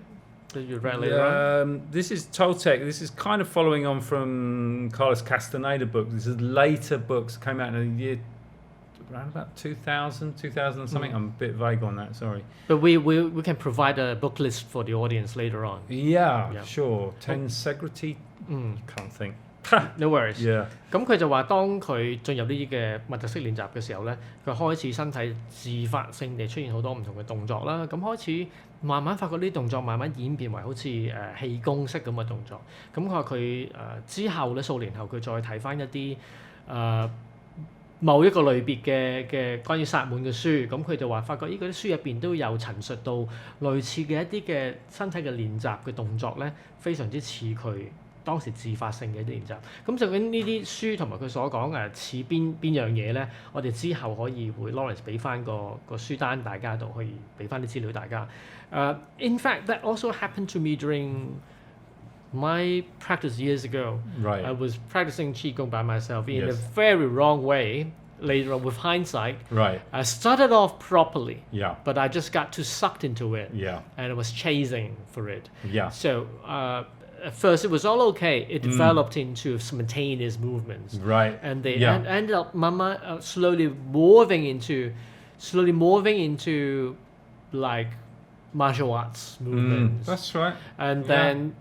that you read later on? This is Toltec. This is kind of following on from Carlos Castaneda book. This is later books that came out in the year around about 2000 something. I'm a bit vague on that, sorry. But we can provide a book list for the audience later on. Yeah. Sure. Tensegrity? Can't think. No worries. Yeah. 咁佢就話當佢進入呢啲嘅密集式練習嘅時候咧，佢開始身體自發性地出現好多唔同嘅動作啦，咁開始慢慢發覺呢啲動作慢慢演變為好似氣功式咁嘅動作。咁佢話佢之後咧數年後佢再睇翻一啲某一個類別嘅關於薩滿嘅書，咁佢就話發覺嗰啲書入邊都有陳述到類似嘅一啲嘅身體嘅練習嘅動作咧，非常之似佢當時自發性嘅一啲練習。咁究竟呢啲書同埋佢所講似邊樣嘢咧？我哋之後可以會 Laurence 俾翻個書單大家度，可以俾翻啲資料大家。In fact, that also happened to me during my practice years ago. Right. I was practicing Qigong by myself in a very wrong way. Later on, with hindsight, Right. I started off properly, Yeah. but I just got too sucked into it, Yeah. and I was chasing for it. Yeah. So at first, it was all okay. It developed into spontaneous movements, Right. and they Yeah. ended up slowly morphing into like martial arts movements. That's right. And Yeah. then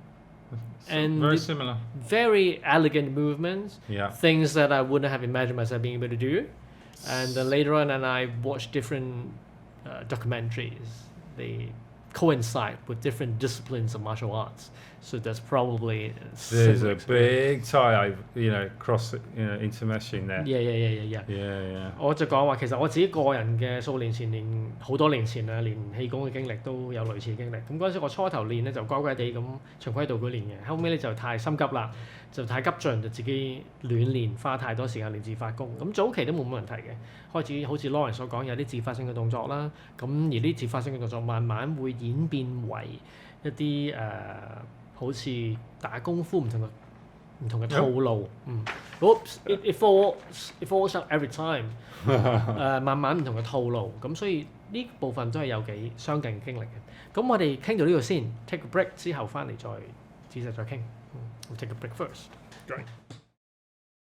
Very similar. very elegant movements, Yeah. things that I wouldn't have imagined myself being able to do. And then later on, and I watched different documentaries. They coincide with different disciplines of martial arts. So that's probably There's a big tie, cross, intermeshing there. Yeah. Yeah. 我就講話其實我自己個人嘅數年前好多年前練氣功嘅經歷都有類似嘅經歷。咁嗰陣時我初頭練咧就乖乖地咁循規蹈矩練嘅，後尾咧就太心急啦，就太急進就自己亂練，花太多時間練自發功。咁早期都冇乜問題嘅，開始好似 Laurence 所講有啲自發性嘅動作啦，咁而啲自發性嘅動作慢慢會演變為一啲好似打功夫唔同嘅套路。It falls out every time 慢慢唔同嘅套路，咁所以呢部分都係有幾相近嘅經歷嘅。咁我哋傾到呢度先 ，take a break 之後翻嚟再仔細再傾。We'll take a break first.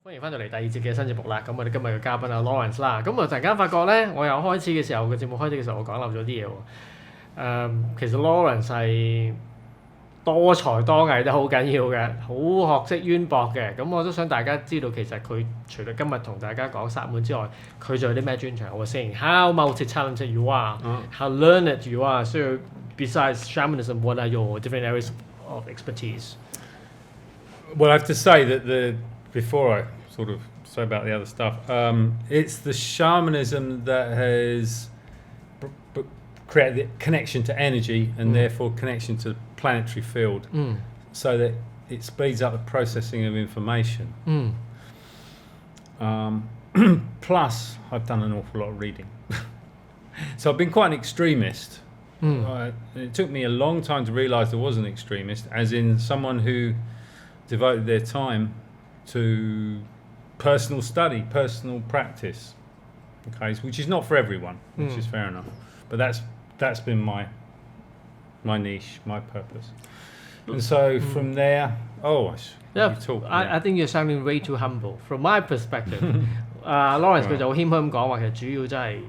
歡迎翻到嚟第二節嘅新節目啦。咁我哋今日嘅嘉賓啊 Laurence 啦。咁我突然間發覺咧，我又開始嘅時候嘅節目開始嘅時候，我講漏咗啲嘢喎。其實 Laurence 係多才多藝都好緊要嘅，好學識淵博嘅。咁我都想大家知道，其實佢除咗今日同大家講薩滿之外，佢仲有啲咩專長？我 was saying how multi-talented you are, how learned you are. So besides shamanism, what are your different areas of expertise? Well, I have to say that before I sort of say about the other stuff, it's the shamanism that has created the connection to energy and therefore connection to the planetary field, so that it speeds up the processing of information. Plus, I've done an awful lot of reading. So I've been quite an extremist. It took me a long time to realise I was an extremist, as in someone who devoted their time to personal study, personal practice, okay, which is not for everyone, which is fair enough. But that's been my niche, my purpose. And so from there, I think you're sounding way too humble. From my perspective, Laurence 佢就好謙虛咁講話，其實主要真係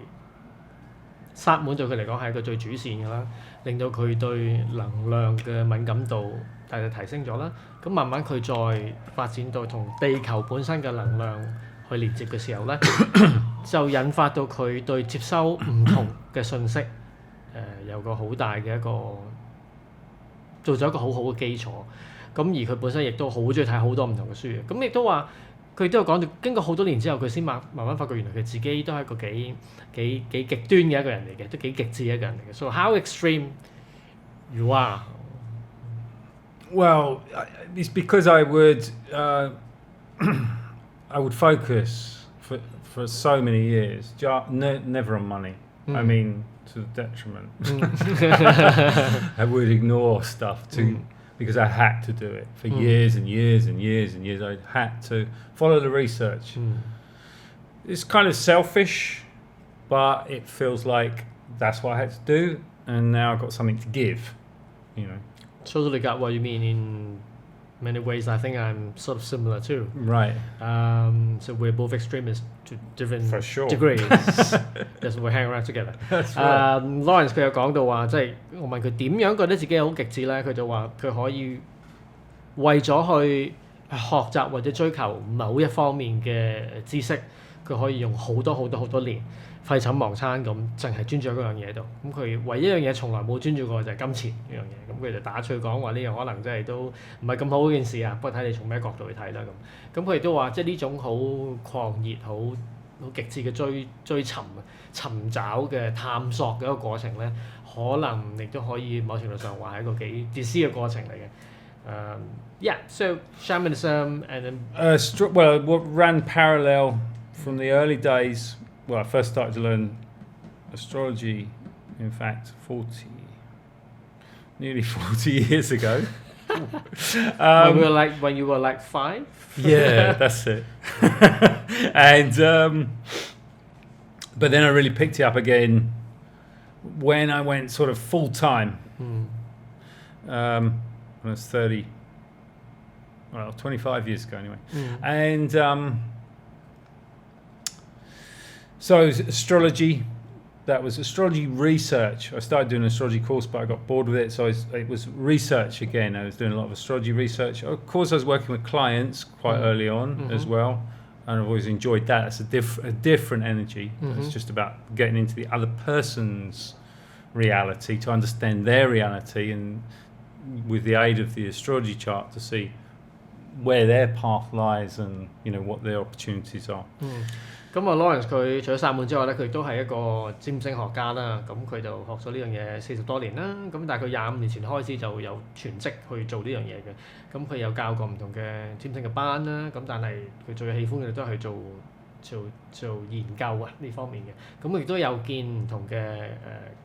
薩滿對佢嚟講係一個最主線㗎啦，令到佢對能量嘅敏感度大大提升咗啦。咁慢慢佢再發展到同地球本身嘅能量去連接嘅時候咧，就引發到佢對接收唔同嘅信息，有個好大嘅一個做咗一個好好嘅基礎。咁而佢本身亦都好中意睇好多唔同嘅書嘅。咁亦都話佢都有講到，經過好多年之後，佢先慢慢發覺原來佢自己都係一個幾極端嘅一個人嚟嘅，都幾極致一個人嚟嘅。So how extreme you are? Well, it's because I would focus for so many years, never on money. I mean, to the detriment. I would ignore stuff because I had to do it for years and years and years and years. I had to follow the research. It's kind of selfish, but it feels like that's what I had to do, and now I've got something to give, you know. Totally got what you mean. In many ways, I think I'm sort of similar too. Right. So we're both extremists to different For sure. degrees. That's why we hang around together. That's right. Laurence 佢有講到話，即係我問佢點樣覺得自己好極致咧，佢就話佢可以為咗去學習或者追求某一方面嘅知識，佢可以用好多年廢寢忘餐咁，淨係專注喺嗰樣嘢度。咁佢唯一一樣嘢從來冇專注過就係金錢呢樣嘢。咁佢就打趣講話呢樣可能真係都唔係咁好嗰件事啊。不過睇你從咩角度去睇啦咁。咁佢亦都話，即係呢種好狂熱、好極致嘅追尋、尋找嘅探索嘅一個過程咧，可能亦都可以某程度上話係一個幾自私嘅過程嚟嘅。Yeah, so shamanism and then what ran parallel from the early days. Well, I first started to learn astrology, in fact, nearly 40 years ago. When you were like 5? Yeah, that's it. And but then I really picked it up again when I went sort of full time. When I was 25 years ago anyway. And so it was astrology. That was astrology research. I started doing an astrology course, but I got bored with it. So it was research again. I was doing a lot of astrology research. Of course, I was working with clients quite early on as well, and I've always enjoyed that. It's a different energy. It's just about getting into the other person's reality to understand their reality, and with the aid of the astrology chart to see where their path lies and what their opportunities are. 咁啊 Laurence 佢除咗薩滿之外咧，佢都係一個占星學家啦。咁佢就學咗呢樣嘢40多年啦。咁但係佢25年前開始就有全職去做呢樣嘢嘅。咁佢有教過唔同嘅占星嘅班啦。咁但係佢最喜歡嘅都係做研究啊呢方面嘅。咁佢亦都有見唔同嘅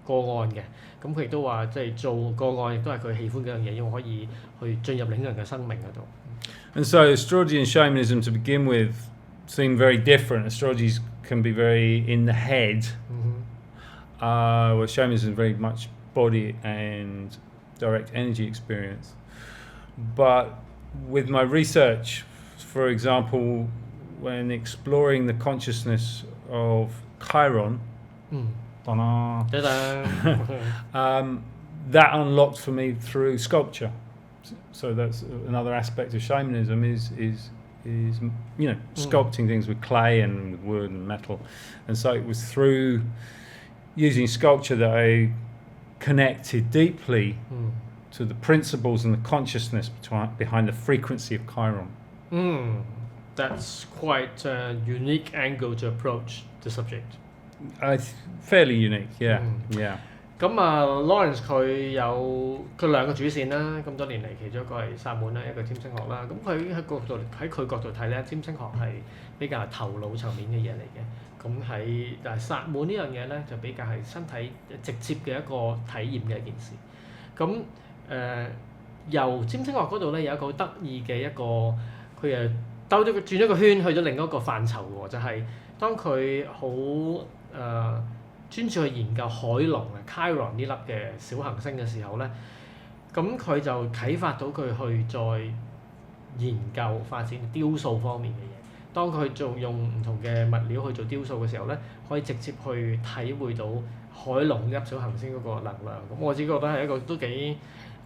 個案嘅。咁佢亦都話即係做個案亦都係佢喜歡嘅一樣嘢，因為可以去進入另一個人嘅生命嗰度。And so astrology and shamanism to begin with seem very different. Astrology can be very in the head, where shamanism is very much body and direct energy experience. But with my research, for example, when exploring the consciousness of Chiron, that unlocked for me through sculpture. So that's another aspect of shamanism is sculpting things with clay and with wood and metal. And so it was through using sculpture that I connected deeply to the principles and the consciousness behind the frequency of Chiron. That's quite a unique angle to approach the subject. Fairly unique, yeah. Yeah. 咁啊 Laurence 佢兩個主線啦，咁多年嚟其中一個係薩滿啦，一個占星學啦。咁佢喺佢角度睇咧，占星學係比較係頭腦層面嘅嘢嚟嘅。咁但係薩滿呢樣嘢咧就比較係身體直接嘅一個體驗嘅一件事。咁由占星學嗰度咧有一個好得意嘅一個，佢轉咗個圈去咗另一個範疇喎，就係、當佢好專注去研究海龍啊 Chiron 呢粒嘅小行星嘅時候咧，咁佢就啟發到佢去再研究發展雕塑方面嘅嘢。當佢用唔同嘅物料去做雕塑嘅時候咧，可以直接去體會到海龍呢粒小行星嗰個能量。咁我自己覺得係一個都幾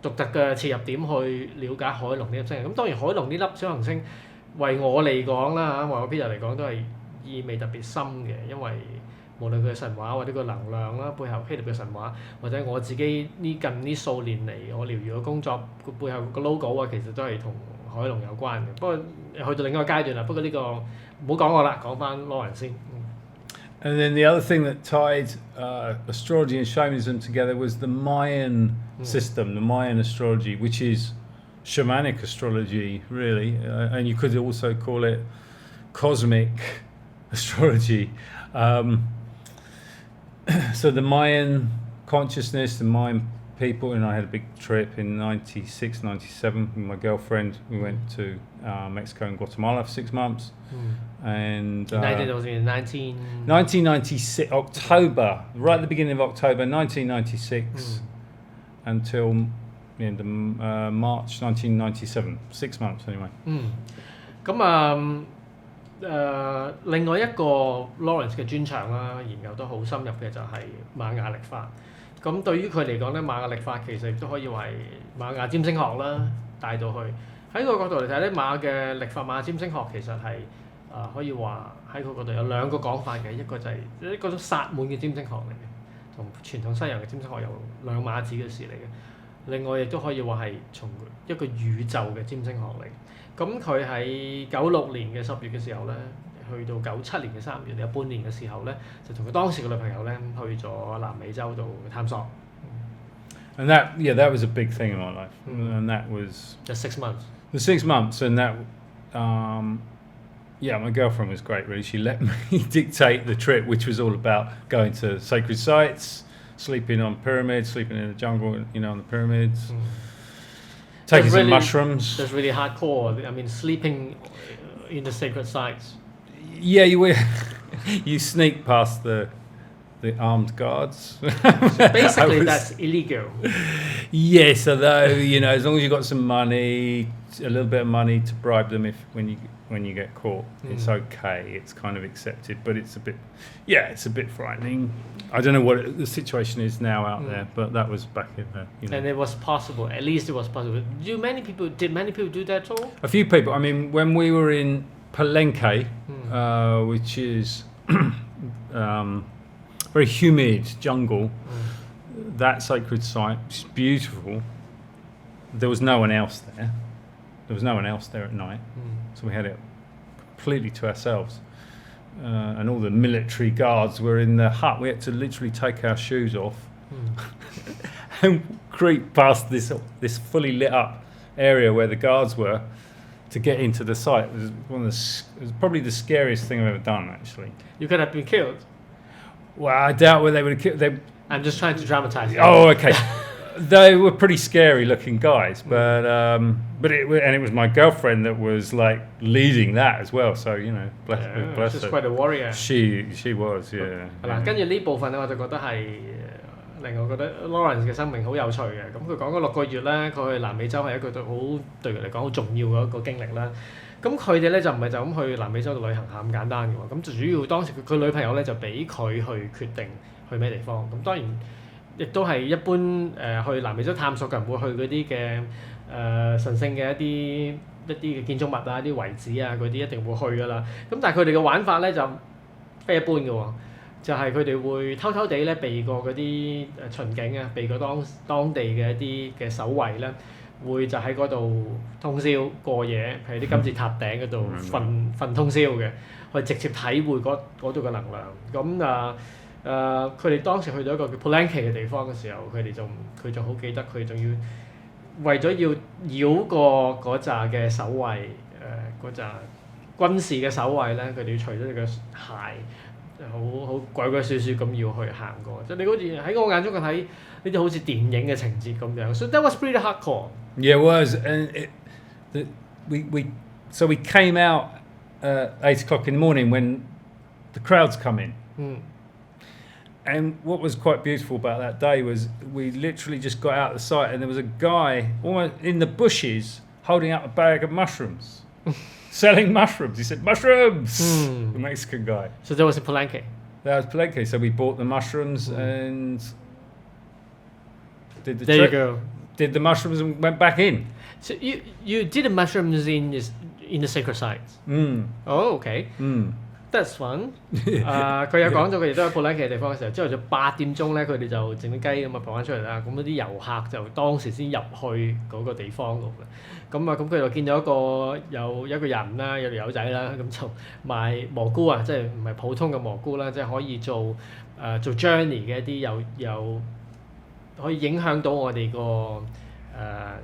獨特嘅切入點去了解海龍呢粒星。咁當然海龍呢粒小行星為我嚟講啦嚇，為我 Peter 嚟講都係意味特別深嘅，因為無論佢嘅神話或者個能量啦，背後希臘嘅神話，或者我自己近呢數年嚟我療癒嘅工作個背後個 logo 啊，其實都係同海龍有關嘅。不過去到另一個階段啦，不過呢個唔好講我啦，講翻 Laurence 先。And then the other thing that tied astrology and shamanism together was the Mayan system, the Mayan astrology, which is shamanic astrology, really, and you could also call it cosmic astrology. So the Mayan consciousness, the Mayan people, and I had a big trip in 96, 97 with my girlfriend. We went to Mexico and Guatemala for 6 months. And 1996, October, right at the beginning of October 1996 until the end of March 1997, 6 months anyway. 另外一個 Laurence 嘅專長啦，研究得好深入嘅就係瑪雅曆法。咁對於佢嚟講咧，瑪雅曆法其實亦都可以話係瑪雅占星學啦帶到去。喺個角度嚟睇咧，瑪雅嘅曆法、瑪雅占星學其實係可以話喺佢嗰度有兩個講法嘅，一個就係一個種薩滿嘅占星學嚟嘅，同傳統西洋嘅占星學有兩碼子嘅事嚟嘅。另外亦都可以話係從一個宇宙嘅占星學嚟。咁佢喺96年嘅10月嘅時候咧，去到97年嘅3月有半年嘅時候咧，就同佢當時嘅女朋友咧去咗南美洲度探索。And that was a big thing in my life. And that was the 6 months. The 6 months, and that my girlfriend was great, really. She let me dictate the trip, which was all about going to sacred sites, sleeping on pyramids, sleeping in the jungle, on the pyramids, taking some mushrooms. That's really hardcore. I mean, sleeping in the sacred sites. Yeah, you sneak past the armed guards. So basically, that's illegal. Yes, although as long as you got some money, a little bit of money to bribe them when you get caught, it's okay. It's kind of accepted, but it's a bit frightening. I don't know what the situation is now out there, but that was back in there. And it was possible. At least it was possible. Did many people do that at all? A few people. I mean, when we were in Palenque, which is very humid jungle, that sacred site, which is beautiful. There was no one else there. There was no one else there at night, so we had it completely to ourselves. And all the military guards were in the hut. We had to literally take our shoes off and creep past this fully lit up area where the guards were to get into the site. It was probably the scariest thing I've ever done, actually. You could have been killed. Well, I doubt whether they would have killed. I'm just trying to dramatize it. Oh, okay. They were pretty scary looking guys, but it was my girlfriend that was like leading that as well. So bless her. She's quite a warrior. She was, yeah. 嗱，跟住呢部分咧，我就覺得係令我覺得 Laurence 嘅生命好有趣嘅。咁佢講嗰6個月咧，佢去南美洲係一個對佢嚟講好重要嘅一個經歷啦。咁佢哋咧就唔係就咁去南美洲度旅行下咁簡單嘅喎。咁主要當時佢女朋友咧就俾佢去決定去咩地方。咁當然亦都係一般去南美洲探索嘅人會去嗰啲嘅神聖嘅一啲嘅建築物啊、啲遺址啊嗰啲一定會去㗎啦。咁但係佢哋嘅玩法咧就非一般嘅喎，就係佢哋會偷偷地咧避過嗰啲巡警啊，避過當地嘅一啲嘅守衛咧，會就喺嗰度通宵過夜，譬如啲金字塔頂嗰度瞓通宵嘅，去直接體會嗰度嘅能量。咁佢哋當時去到一個叫 Palenque 嘅地方嘅時候，佢仲好記得，佢仲要為咗要繞過嗰紮嘅守衛，嗰紮軍事嘅守衛咧，佢哋要除咗你嘅鞋，好鬼鬼祟祟咁要去行過。即係你好似喺我眼中睇呢啲好似電影嘅情節咁樣。So that was pretty hardcore. Yeah, it was, and we so we came out at 8 o'clock in the morning when the crowds come in. And what was quite beautiful about that day was we literally just got out of the site and there was a guy almost in the bushes holding out a bag of mushrooms, selling mushrooms. He said, mushrooms! The Mexican guy. So that was in Palenque? That was Palenque. So we bought the mushrooms and did the there trip. You go. Did the mushrooms and went back in. So you did the mushrooms in the sacred sites? Oh, okay. That's fun. 佢有講到佢哋都喺布拉奇嘅地方嘅時候，朝頭早8點鐘咧，佢哋就整啲雞咁啊放翻出嚟啦。咁嗰啲遊客就當時先入去嗰個地方度嘅。咁佢就見到有一個人啦，有條友仔啦，咁就賣蘑菇啊，即係唔係普通嘅蘑菇啦，即係可以做journey 嘅一啲有可以影響到我哋個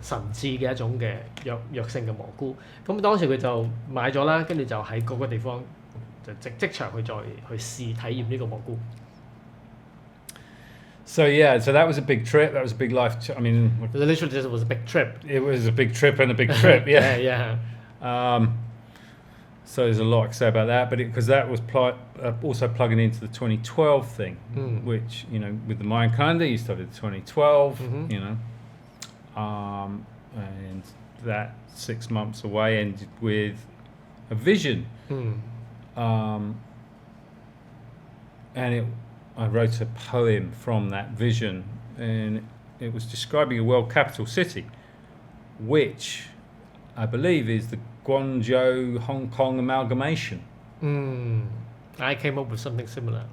神智嘅一種嘅藥性嘅蘑菇。咁當時佢就買咗啦，跟住就喺嗰個地方。即場去試體驗呢個蘑菇。So yeah, so that was a big trip. That was a big life. I mean, literally, this was a big trip. It was a big trip and a big trip. Yeah, yeah. So there's a lot to say about that, but because that was also plugging into the 2012 thing, which with the Mayan calendar, you started 2012. And that 6 months away ended with a vision. And I wrote a poem from that vision, and it was describing a world capital city, which I believe is the Guangzhou Hong Kong amalgamation. I came up with something similar.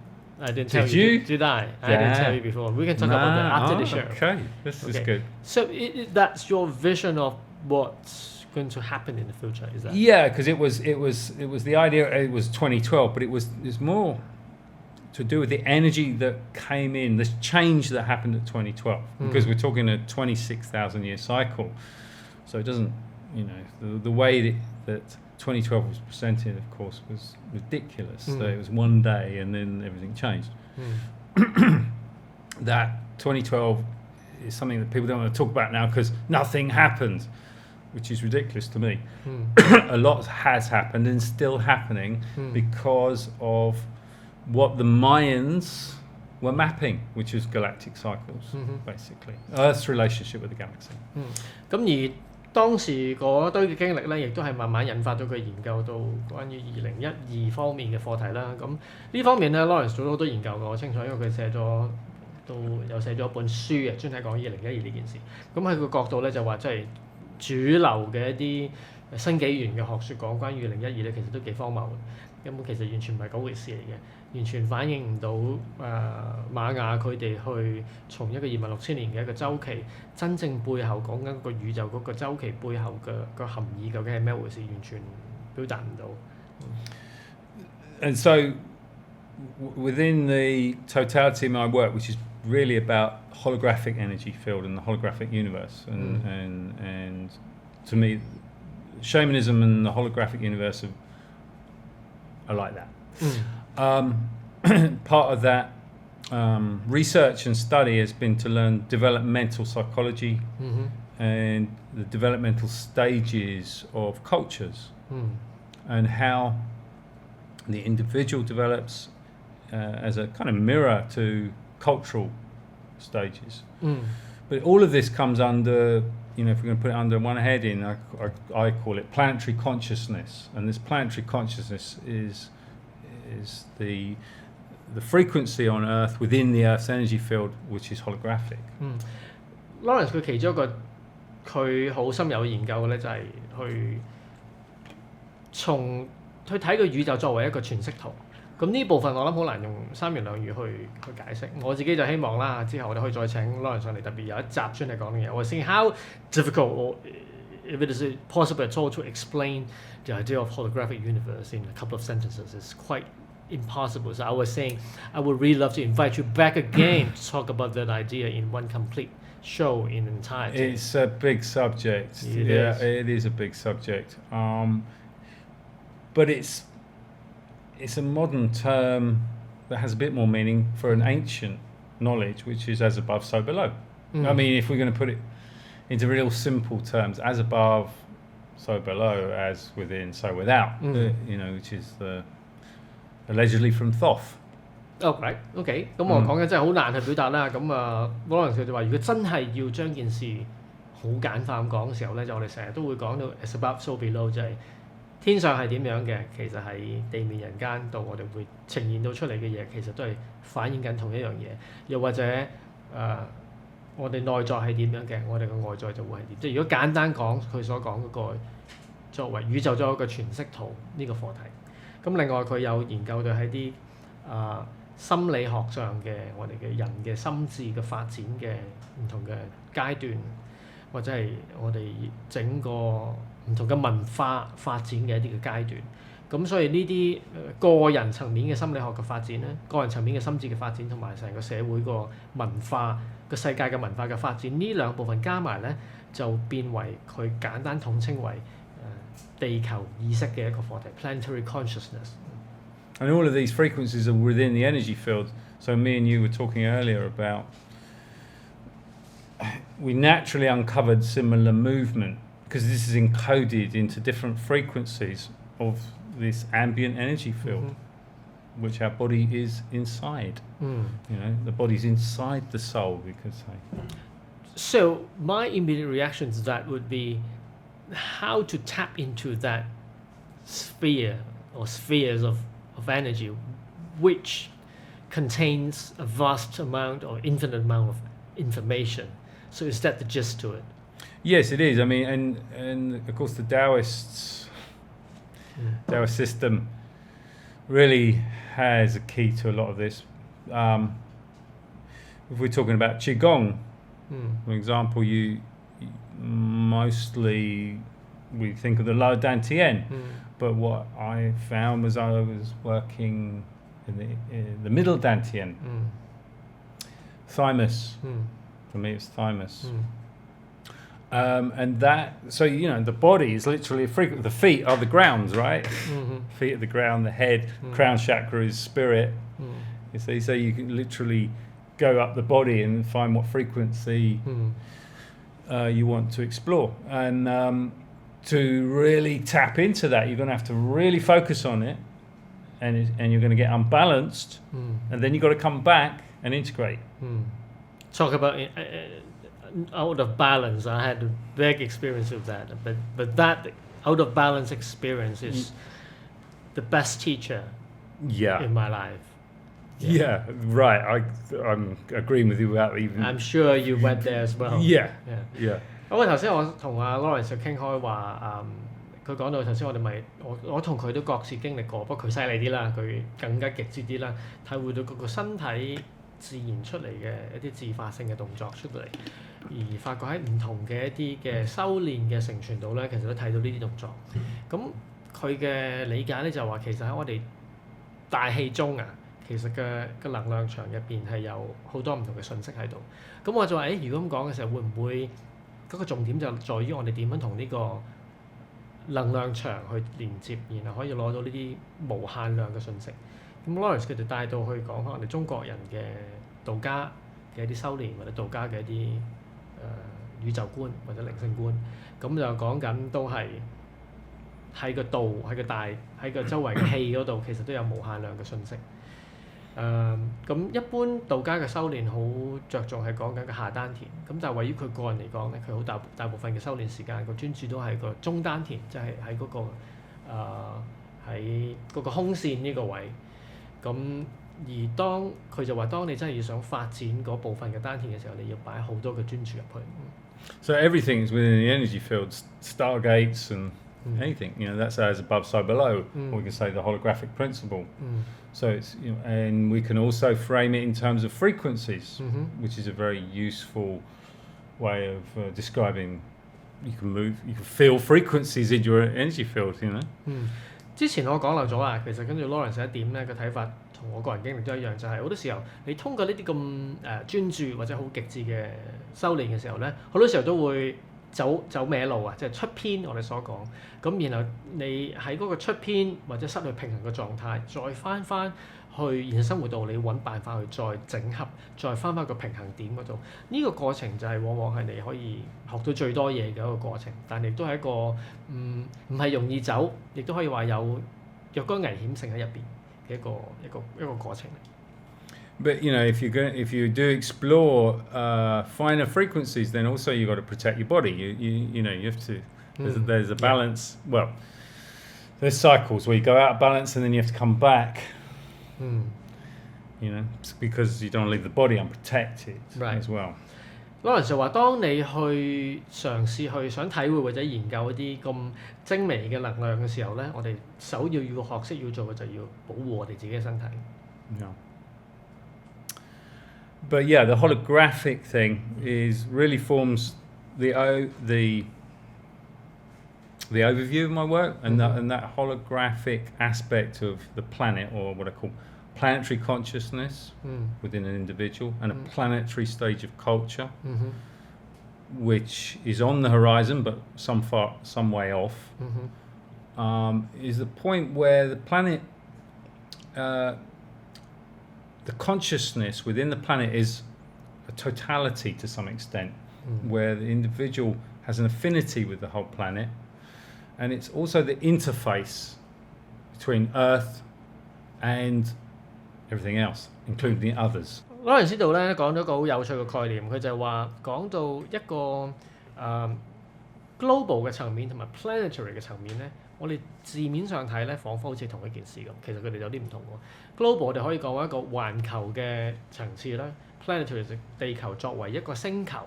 I didn't tell you. Did you? Did I? I didn't tell you before. We can talk about that after the show. Okay, this is good. So that's your vision of what's going to happen in the future, is that? Yeah, because it was the idea. It was 2012, but it was more to do with the energy that came in, this change that happened at 2012. Because we're talking a 26,000 year cycle, so it doesn't, the way that 2012 was presented, of course, was ridiculous. So it was one day and then everything changed. That 2012 is something that people don't want to talk about now because nothing happened, which is ridiculous to me. A lot has happened and still happening because of what the Mayans were mapping, which is galactic cycles, basically. Earth's relationship with the galaxy. 咁而當時嗰堆嘅經歷咧，亦都係慢慢引發到佢研究到關於2012方面嘅課題啦。咁呢方面咧 ，Laurence 做咗好多研究嘅，我清楚，因為佢寫咗一本書嘅，專係講2012呢件事。咁喺個角度咧，就話即係主流嘅一啲新紀元嘅學説講關於2012咧，其實都幾荒謬嘅。根本其實完全唔係嗰回事嚟嘅，完全反映唔到瑪雅佢哋去從一個26000年嘅一個週期，真正背後講緊個宇宙嗰個週期背後嘅個含義究竟係咩回事，完全表達唔到。And so, within the totality of my work, which is really about holographic energy field and the holographic universe, and to me, shamanism and the holographic universe are like that. Part of that research and study has been to learn developmental psychology and the developmental stages of cultures and how the individual develops as a kind of mirror to cultural stages. But all of this comes under, if we're going to put it under one heading, I call it planetary consciousness. And this planetary consciousness is the frequency on Earth within the Earth's energy field, which is holographic. Laurence 佢其中一個佢好深有研究嘅咧，就係去睇個宇宙作為一個全息圖。咁呢部分我諗好難用三言兩語去解釋。我自己就希望啦，之後我哋可以再請 Laurence 上嚟，特別有一集專係講呢嘢。我 think how difficult or if it is possible at all to explain the idea of holographic universe in a couple of sentences is quite impossible. So I was saying I would really love to invite you back again to talk about that idea in one complete show in entirety. It's a big subject. It is a big subject. But it's a modern term that has a bit more meaning for an ancient knowledge, which is as above, so below. I mean, if we're going to put it into real simple terms, as above, so below as within, so without. You know, which is allegedly from Thoth. OK， 咁我講緊真係好難去表達啦。咁Laurence佢就話，如果真係要將件事好簡化咁講嘅時候咧，就我哋成日都會講到 as above so below， 就係天上係點樣嘅，其實喺地面人間度我哋會呈現到出嚟嘅嘢，其實都係反映緊同一樣嘢。又或者我哋內在係點樣嘅，我哋嘅外在就會係點。即係如果簡單講佢所講嗰個作為宇宙咗一個全息圖呢個課題。咁另外佢有研究到喺啲心理學上嘅我哋嘅人嘅心智嘅發展嘅唔同嘅階段，或者係我哋整個唔同嘅文化發展嘅一啲嘅階段。咁所以呢啲個人層面嘅心理學嘅發展咧，個人層面嘅心智嘅發展，同埋成個社會個文化個世界嘅文化嘅發展，呢兩部分加埋咧，就變為佢簡單統稱為地球意識嘅一個課題 planetary consciousness。And all of these frequencies are within the energy field. So me and you were talking earlier about we naturally uncovered similar movement because this is encoded into different frequencies of this ambient energy field, which our body is inside. You know, the body's inside the soul, we could say. So my immediate reaction to that would be how to tap into that sphere or spheres of energy, which contains a vast amount or infinite amount of information. So is that the gist to it? Yes, it is. I mean, and of course the Taoist system really has a key to a lot of this. If we're talking about Qigong, for example, you mostly we think of the lower Dantian, but what I found was I was working in the middle Dantian, thymus. For me, it's thymus. And that, so you know, the body is literally a frequency. The feet are the grounds, right? Feet are the ground. The head, crown chakra is spirit. You see, so you can literally go up the body and find what frequency you want to explore. And to really tap into that, you're going to have to really focus on it, and you're going to get unbalanced, and then you've got to come back and integrate. Talk about out of balance. I had a big experience with that, but that out of balance experience is the best teacher in my life. Yeah, right. I'm agreeing with you without even. I'm sure you went there as well. Yeah. 咁頭先我同阿 Laurence 傾開話，佢講到頭先我同佢都各自經歷過，不過佢犀利啲啦，佢更加極致啲啦，體會到個身體自然出嚟嘅一啲自發性嘅動作出嚟，而發覺喺唔同嘅一啲嘅修練嘅成傳度咧，其實都睇到呢啲動作。咁佢嘅理解咧就話，其實喺我哋大氣中啊，其實嘅能量場入邊係有好多唔同嘅信息喺度。咁我就話：如果咁講嘅時候，會唔會嗰個重點就在於我哋點樣同呢個能量場去連接，然後可以攞到呢啲無限量嘅信息。咁 Laurence 佢哋帶到去講翻我哋中國人嘅道家嘅一啲修練，或者道家嘅一啲宇宙觀或者靈性觀，咁就講緊都係喺個道喺個周圍嘅氣嗰度，其實都有無限量嘅信息。咁一般道家嘅修練好着重係講緊個下丹田，咁但係位於佢個人嚟講咧，佢好大部分嘅修練時間個專注都係個中丹田，即係喺嗰個喺嗰個胸線呢個位。咁而當佢就話，當你真係要想發展嗰部分嘅丹田嘅時候，你要擺好多嘅專注入去。So everything is within the energy field, stargates and anything. You know, that's as above, so below. Or we can say the holographic principle. So it's, you know, and we can also frame it in terms of frequencies, which is a very useful way of describing. You can feel frequencies in your energy field, you know. 之前我講漏咗啊，其實跟住 Laurence 一點咧個睇法同我個人經歷都一樣，就係好多時候你通過呢啲咁專注或者好極致嘅修練嘅時候咧，好多時候都會走歪路啊，即係出偏我哋所講。咁然後你喺嗰個出偏或者失去平衡嘅狀態，再翻去現實生活度，你揾辦法去再整合，再翻返個平衡點嗰度。呢個過程就係往往係你可以學到最多嘢嘅一個過程，但係亦都係一個唔係容易走，亦都可以話有若干危險性喺入邊嘅一個過程。But if you do explore finer frequencies, then also you've got to protect your body. You have to. There's a balance. Yeah. Well, there's cycles where you go out of balance and then you have to come back. Because you don't want to leave the body unprotected as well. Laurence 就話：當你去嘗試去想體會或者研究一啲咁精微嘅能量嘅時候咧，我哋首要學識要做嘅就要保護我哋自己嘅身體。Yeah. But yeah, the holographic thing really forms the overview of my work, and that holographic aspect of the planet, or what I call planetary consciousness within an individual, and a planetary stage of culture, which is on the horizon but some way off, is the point where the planet, the consciousness within the planet is a totality to some extent, where the individual has an affinity with the whole planet, and it's also the interface between Earth and everything else, including the others. Laurence 呢度咧講咗一個好有趣嘅概念，佢就係話講到一個global 嘅層面同埋 planetary 嘅層面咧，我哋字面上睇咧，彷彿好似同一件事咁，其實佢哋有啲唔同喎。global 我哋可以講為一個環球嘅層次啦 ，planetary 地球作為一個星球，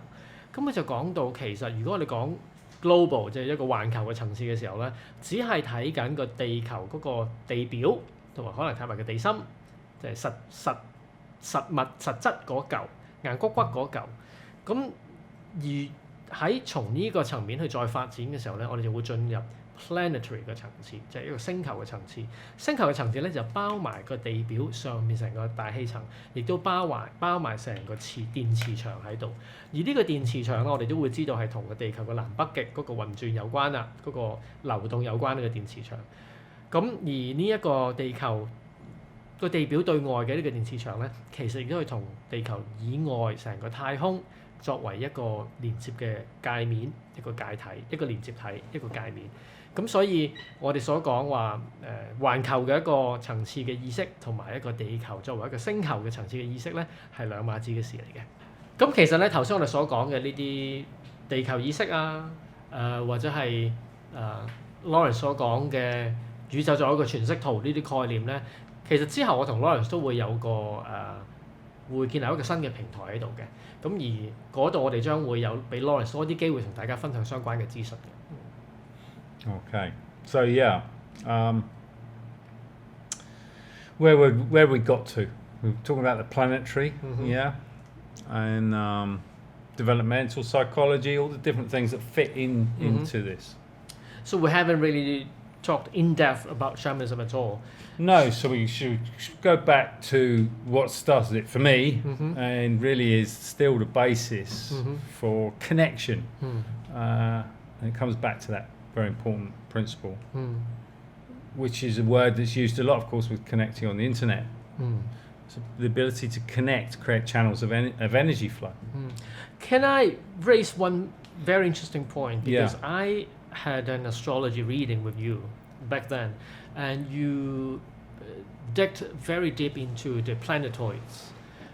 咁佢就講到其實如果我哋講 global 即係一個環球嘅層次嘅時候咧，只係睇緊個地球嗰個地表，同埋可能睇埋個地心。就係實物實質嗰嚿硬骨骨嗰嚿，咁而喺從呢個層面去再發展嘅時候咧，我哋就會進入 planetary 嘅層次，即係一個星球嘅層次。星球嘅層次咧就包埋個地表上面成個大氣層，亦都包埋成個電磁場喺度。而呢個電磁場咧，我哋都會知道係同個地球嘅南北極嗰個運轉有關啦，嗰個流動有關呢個電磁場。咁而呢一個地球個地表對外嘅呢個電磁場咧，其實亦都係同地球以外成個太空作為一個連接嘅界面，一個界體，一個連接體，一個界面。咁所以我哋所講話環球嘅一個層次嘅意識，同埋一個地球作為一個星球嘅層次嘅意識咧，係兩碼子嘅事嚟嘅。咁其實咧頭先我哋所講嘅呢啲地球意識啊，或者係Laurence 所講嘅宇宙作為一個全息圖呢啲概念咧。其實之後我同 Laurence 都會有個會建立一個新嘅平台喺度嘅，咁而嗰度我哋將會有俾 Laurence 多啲機會同大家分享相關嘅資訊嘅。Okay, so yeah, where we got to? We were talking about the planetary, yeah, and developmental psychology, all the different things that fit into this. So we haven't really talked in depth about shamanism at all. No, so we should go back to what started it for me, and really is still the basis for connection. And it comes back to that very important principle, which is a word that's used a lot, of course, with connecting on the internet. So the ability to connect, create channels of energy flow. Can I raise one very interesting point? Because Yeah. I had an astrology reading with you back then, and you digged very deep into the planetoids,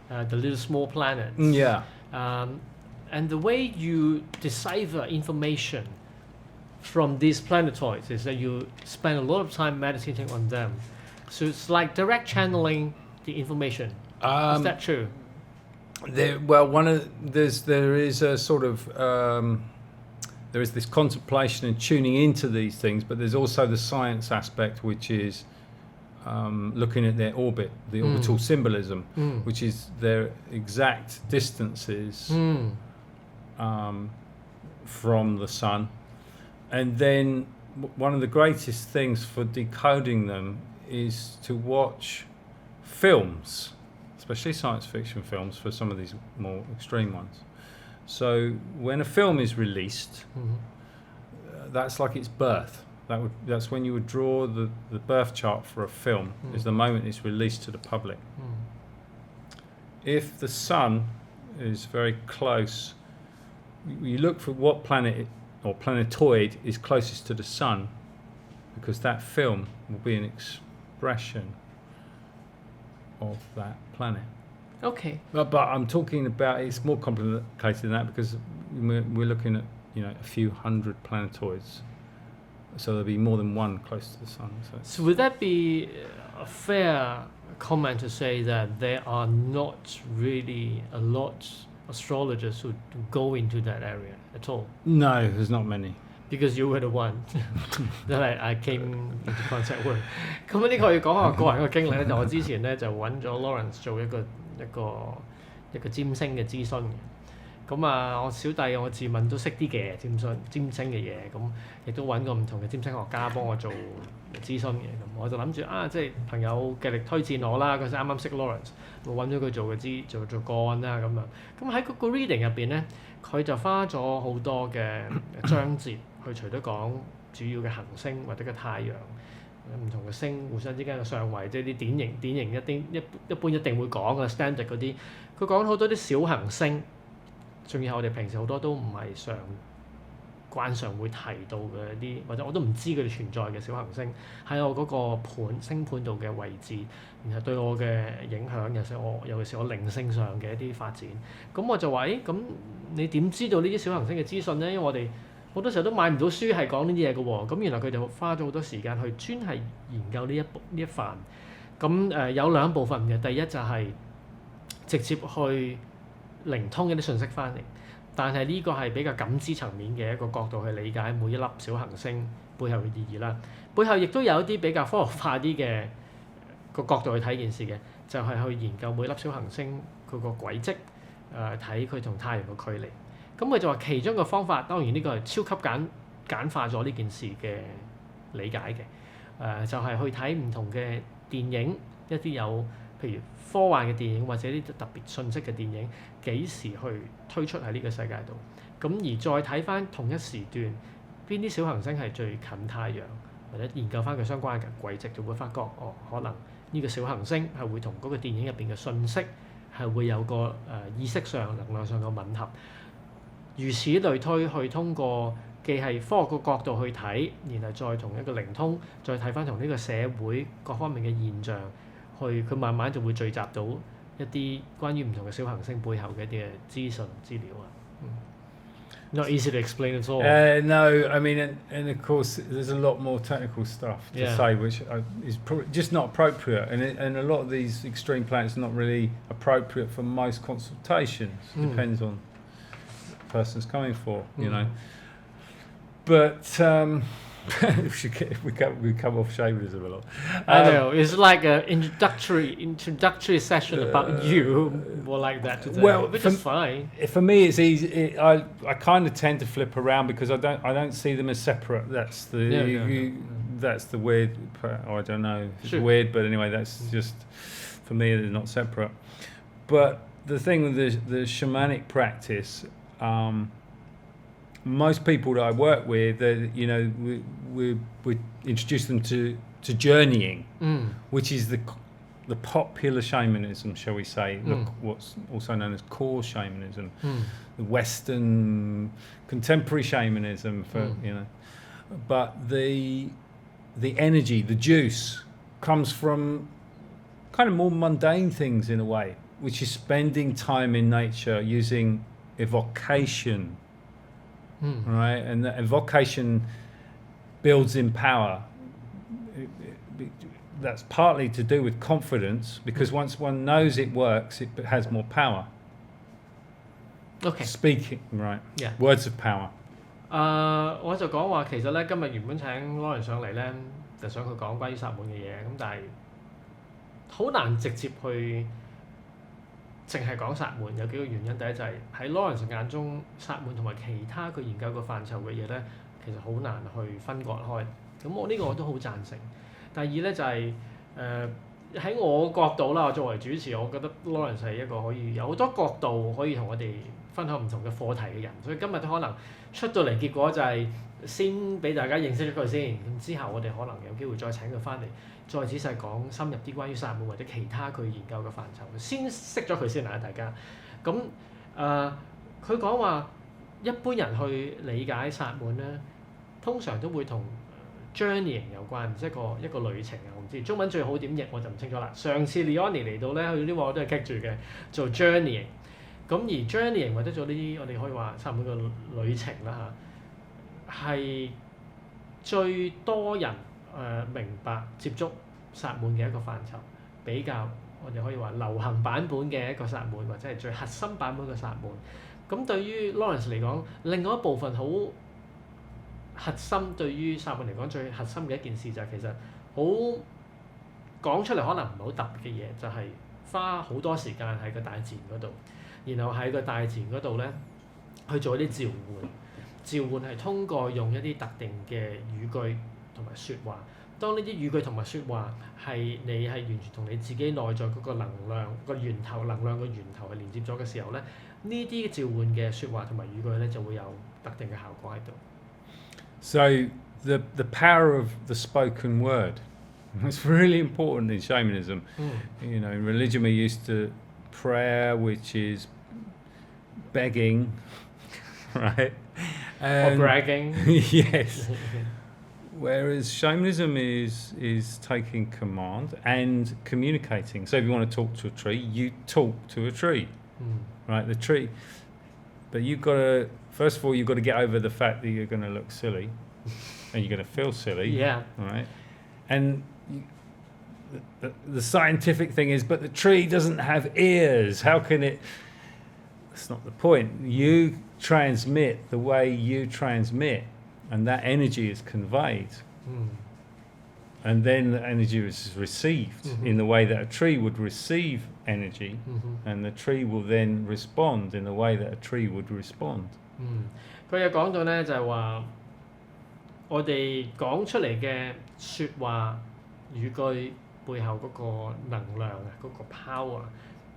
the little small planets. Yeah. And the way you decipher information from these planetoids is that you spend a lot of time meditating on them. So it's like direct channeling the information. Is that true? There is a sort of there is this contemplation and tuning into these things, but there's also the science aspect, which is looking at their orbit, the orbital symbolism, which is their exact distances from the sun. And then one of the greatest things for decoding them is to watch films, especially science fiction films for some of these more extreme ones. So when a film is released, that's like its birth. That's when you would draw the birth chart for a film. Is the moment it's released to the public. If the sun is very close, you look for what planet or planetoid is closest to the sun, because that film will be an expression of that planet. Okay. But I'm talking about, it's more complicated than that, because we're looking at, a few hundred planetoids. So there'll be more than one close to the sun. So would that be a fair comment to say that there are not really a lot astrologers who go into that area at all? No, there's not many. Because you were the one that I came into contact with. 咁呢個要講下我個人嘅經歷咧，就我之前咧就揾咗 Laurence 做一個占星嘅諮詢嘅。咁我小弟我自問都識啲嘅占星嘅嘢，咁亦都揾過唔同嘅占星學家幫我做諮詢嘅。咁我就諗住即係朋友極力推薦我啦，嗰時啱啱識 Laurence， 我揾咗佢做個案啦咁樣。咁喺嗰個 reading 入邊咧，佢就花咗好多嘅章節去除咗講主要嘅行星或者個太陽。唔同嘅星互相之間嘅相位，即係啲典型一般一定會講嘅 standard 嗰啲，佢講好多啲小行星，仲有我哋平時好多都唔係慣常會提到嘅一啲，或者我都唔知佢哋存在嘅小行星喺我嗰個星盤度嘅位置，然後對我嘅影響，尤其是我靈性上嘅一啲發展。咁我就話：咁你點知道呢啲小行星嘅資訊咧？因為我哋好多時候都買唔到書係講呢啲嘢嘅喎，咁原來佢哋花咗好多時間去專係研究呢一範。咁有兩部分嘅，第一就係直接去靈通一啲信息翻嚟，但係呢個係比較感知層面嘅一個角度去理解每一粒小行星背後嘅意義啦。背後亦都有一啲比較科學化啲嘅個角度去睇件事嘅，就係去研究每粒小行星佢個軌跡，睇佢同太陽嘅距離。咁佢就話其中嘅方法，當然呢個係超級簡化咗呢件事嘅理解嘅，就係去睇唔同嘅電影，一啲有譬如科幻嘅電影或者啲特別信息嘅電影，幾時去推出喺呢個世界度。咁而再睇翻同一時段，邊啲小行星係最近太陽，或者研究翻佢相關嘅軌跡，就會發覺可能呢個小行星係會同嗰個電影入邊嘅信息係會有個意識上、能量上嘅吻合。如此類推，去通過既係科學個角度去睇，然後再同一個靈通，再睇翻同呢個社會各方面嘅現象，佢慢慢就會聚集到一啲關於唔同嘅小行星背後嘅一啲嘅資訊資料啊。Not easy to explain at all. No, I mean, and of course, there's a lot more technical stuff to say, which is just not appropriate. And a lot of these extreme planets are not really appropriate for most consultations. Depends on the person's coming for, you know. But we come off shamanism a lot. I know it's like an introductory session about you, more like that today. Well, which is fine. For me, it's easy. I kind of tend to flip around because I don't see them as separate. That's that's the weird. Or I don't know if it's weird, but anyway, that's just for me. They're not separate. But the thing with the shamanic practice. Most people that I work with, we introduce them to journeying, which is the popular shamanism, shall we say, what's also known as core shamanism, the Western contemporary shamanism, But the energy, the juice, comes from kind of more mundane things in a way, which is spending time in nature, using evocation. Right, and the evocation builds in power. That's partly to do with confidence, because once one knows it works, it has more power. Okay. Speaking, right? Yeah. Words of power. 我就講話其實咧，今日原本請 Laurence 上嚟咧，就想佢講關於薩滿嘅嘢，咁但係好難直接去。淨係講薩滿有幾個原因，第一就係喺 Laurence 眼中，薩滿同埋其他佢研究個範疇嘅嘢咧，其實好難去分割開。咁我呢個我都好贊成。第二咧就係喺我角度啦，我作為主持，我覺得 Laurence 係一個可以有好多角度可以同我哋分享唔同嘅課題嘅人，所以今日都可能出到嚟結果就係先俾大家認識咗佢先，咁之後我哋可能有機會再請佢翻嚟，再仔細講深入啲關於薩滿或者其他佢研究嘅範疇，先識咗佢先啦，大家。咁佢講話一般人去理解薩滿咧，通常都會同journeying 有關，即係一個旅程啊！我唔知中文最好點譯我就唔清楚啦。上次 Leonie 嚟到咧，佢呢個我都係棘住嘅，做 journeying。咁而 journeying 或者做呢啲我哋可以話薩滿嘅旅程啦嚇，係最多人明白接觸薩滿嘅一個範疇，比較我哋可以話流行版本嘅一個薩滿，或者係最核心版本嘅薩滿。咁對於 Laurence 嚟講，另外一部分好核心，對於薩滿嚟講最核心嘅一件事就係其實好講出嚟可能唔係好特別嘅嘢，就係花好多時間喺個大自然嗰度，然後喺個大自然嗰度咧去做一啲召喚。召喚係通過用一啲特定嘅語句同埋説話。當呢啲語句同埋説話係你係完全同你自己內在嗰個能量個源頭能量個源頭係連接咗嘅時候咧，呢啲召喚嘅説話同埋語句咧就會有特定嘅效果喺度。So the power of the spoken word is really important in shamanism. You know, in religion we're used to prayer, which is begging, right? Or bragging. Yes. Whereas shamanism is taking command and communicating. So if you want to talk to a tree, you talk to a tree, right? The tree. But you've got to, first of all, you've got to get over the fact that you're going to look silly and you're going to feel silly. Yeah. Right? And the scientific thing is, but the tree doesn't have ears. How can it? That's not the point. You transmit the way you transmit, and that energy is conveyed. And then the energy is received in the way that a tree would receive energy, and the tree will then respond in the way that a tree would respond. 佢有講到咧，就係話我哋講出嚟嘅説話語句背後嗰個能量啊，嗰個 power。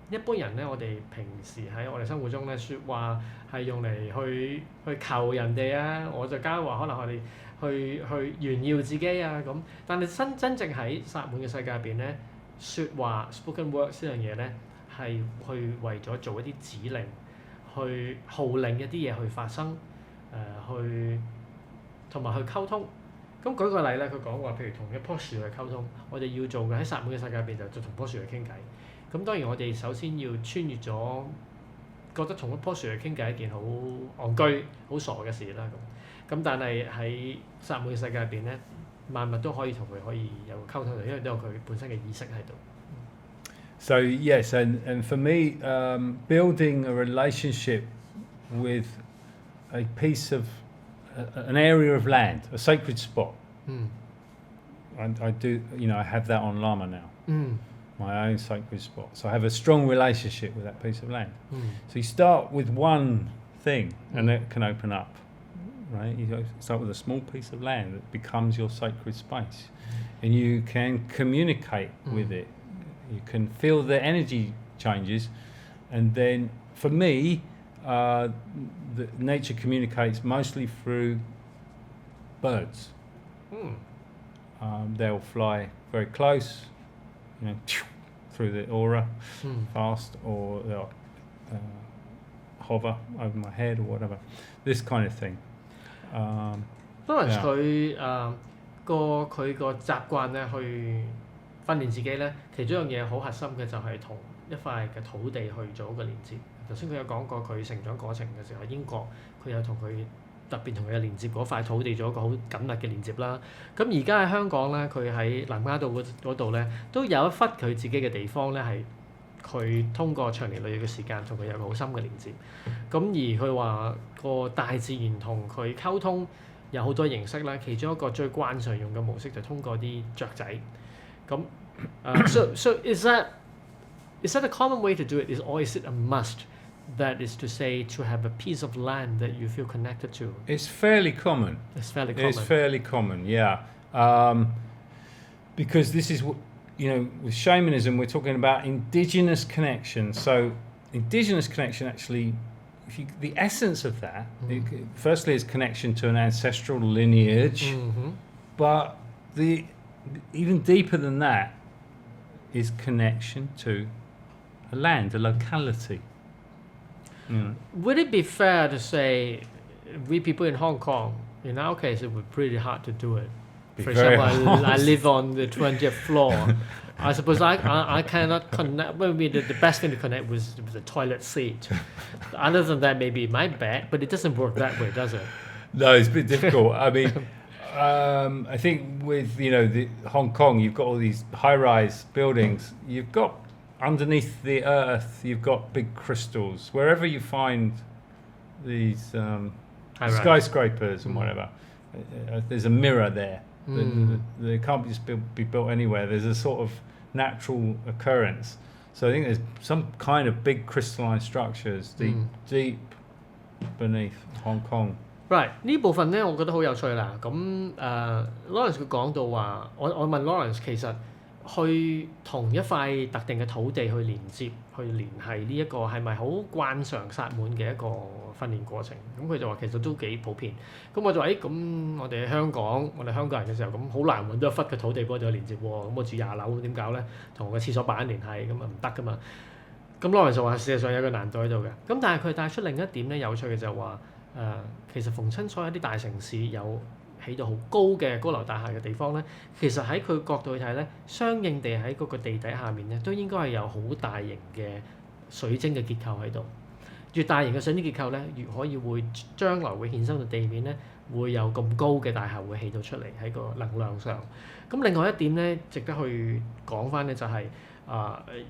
一般人咧，我哋平時喺我哋生活中咧，説話係用嚟去求人哋啊，我就加話可能我哋去炫耀自己啊咁。但係真正喺薩滿嘅世界入邊咧，説話 spoken words 呢樣嘢咧係去為咗做一啲指令，去號令一啲嘢去發生，去同埋去溝通。咁舉個例咧，佢講話，譬如同一棵樹去溝通，我哋要做嘅喺薩滿嘅世界入邊就同棵樹去傾偈。咁當然我哋首先要穿越咗，覺得同一棵樹去傾偈係一件好戇居、好傻嘅事啦咁但係喺薩滿嘅世界入邊咧，萬物都可以同佢可以有溝通，因為都有佢本身嘅意識喺度。So yes, and for me, building a relationship with a piece of an area of land, a sacred spot. I do, you know, I have that on Lama now. My own sacred spot. So I have a strong relationship with that piece of land. So you start with one thing, and it can open up, right? You start with a small piece of land that becomes your sacred space, and you can communicate with it. You can feel the energy changes, and then for me, the nature communicates mostly through birds. They'll fly very close, you know, through the aura fast, or they'll hover over my head or whatever. This kind of thing. Laurence 佢個習慣咧，去訓練自己咧，其中一樣嘢好核心嘅就係同一塊嘅土地去做一個連接。頭先佢有講過佢成長過程嘅時候喺英國，佢有同佢特別同佢嘅連接嗰塊土地做一個好緊密嘅連接啦。咁而家喺香港咧，佢喺南丫島嗰度咧，都有一忽佢自己嘅地方咧，係佢通過長年累月嘅時間同佢有個好深嘅連接。咁而佢話個大自然同佢溝通有好多形式啦，其中一個最慣常用嘅模式就通過啲雀仔。咁so is that a common way to do it? Or is it a must? That is to say, to have a piece of land that you feel connected to. It's fairly common. It's fairly common, yeah. Because this is, you know, with shamanism, we're talking about indigenous connection. So indigenous connection actually the essence of that, firstly, is connection to an ancestral lineage, but even deeper than that is connection to a land, a locality. Would it be fair to say we people in Hong Kong, in our case, it would be pretty hard to do it? For example, I live on the 20th floor. I suppose I cannot connect. Maybe the best thing to connect was the toilet seat. Other than that, maybe it might be, but it doesn't work that way, does it? No, it's a bit difficult. I mean, I think with the Hong Kong, you've got all these high-rise buildings. You've got underneath the earth, you've got big crystals. Wherever you find these skyscrapers and whatever, there's a mirror there. They can't just be built anywhere. There's a sort of natural occurrence. So I think there's some kind of big crystalline structures deep beneath Hong Kong. Right， 呢部分咧，我覺得好有趣啦。咁Laurence 佢講到話，我問 Laurence 其實去同一塊特定嘅土地去連接、去聯繫呢一個係咪好慣常薩滿嘅一個訓練過程？咁佢就話其實都幾普遍。咁我就話咁我哋喺香港，我哋香港人嘅時候，咁好難揾到一忽嘅土地幫我哋連接喎。咁我住20樓點搞咧？同我個廁所板連繫咁啊唔得噶嘛。咁Laurence就話事實上有個難度喺度嘅。咁但係佢帶出另一點咧有趣嘅就係話其實逢親所有啲大城市有起到好高嘅高樓大廈嘅地方咧，其實喺佢角度去睇咧，相應地喺嗰個地底下面咧，都應該係有好大型嘅水晶嘅結構喺度。越大型嘅水晶結構咧，越可以會將來會衍生到地面咧，會有咁高嘅大廈會起到出嚟喺個能量上。咁另外一點咧，值得去講翻咧就係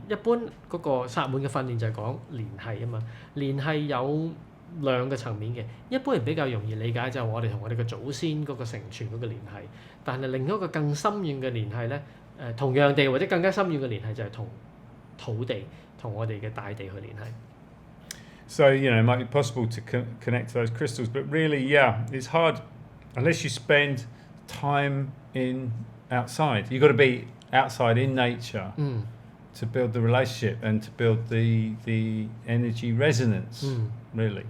一般嗰個薩滿嘅訓練就係講聯繫啊嘛，聯繫有兩個層面嘅，一般人比較容易理解就係我哋同我哋嘅祖先嗰個承傳嗰個聯繫，但係另一個更深遠嘅聯繫咧，同樣地或者更加深遠嘅聯繫就係同土地、同我哋嘅大地去聯繫。So it might be possible to connect to those crystals, but really, it's hard unless you spend time outside. You've got to be outside in nature to build the relationship and to build the energy resonance, really.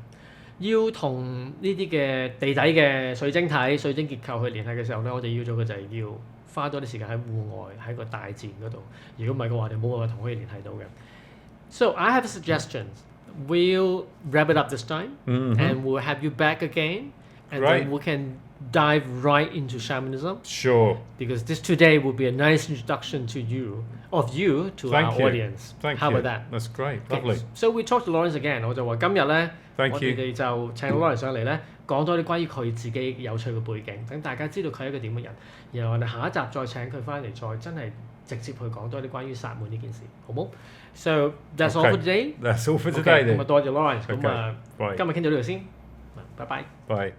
要同呢啲嘅地底嘅水晶體、水晶結構去聯繫嘅時候咧，我哋要做嘅就係要花多啲時間喺戶外喺個大自然嗰度。如果唔係嘅話，我哋冇辦法同佢哋聯繫到嘅。So I have a suggestion. We'll wrap it up this time, and we'll have you back again, and then we can dive right into shamanism. Sure. Because this today will be a nice introduction to you to our audience. Thank How you. about that? That's great. Okay. Lovely. So we talked to Laurence again. 我就話今日咧，我 Thank you. 哋就請 Laurence 上嚟咧，講多啲關於佢自己有趣嘅背景，等大家知道佢係一個點嘅人。然後我哋下一集再請佢翻嚟，再真係直接去講多啲關於薩滿呢件事，好冇？ So that's all for today. That's all for today then. 咁啊多謝 Laurence。咁 今日傾到呢度先。拜拜。Bye.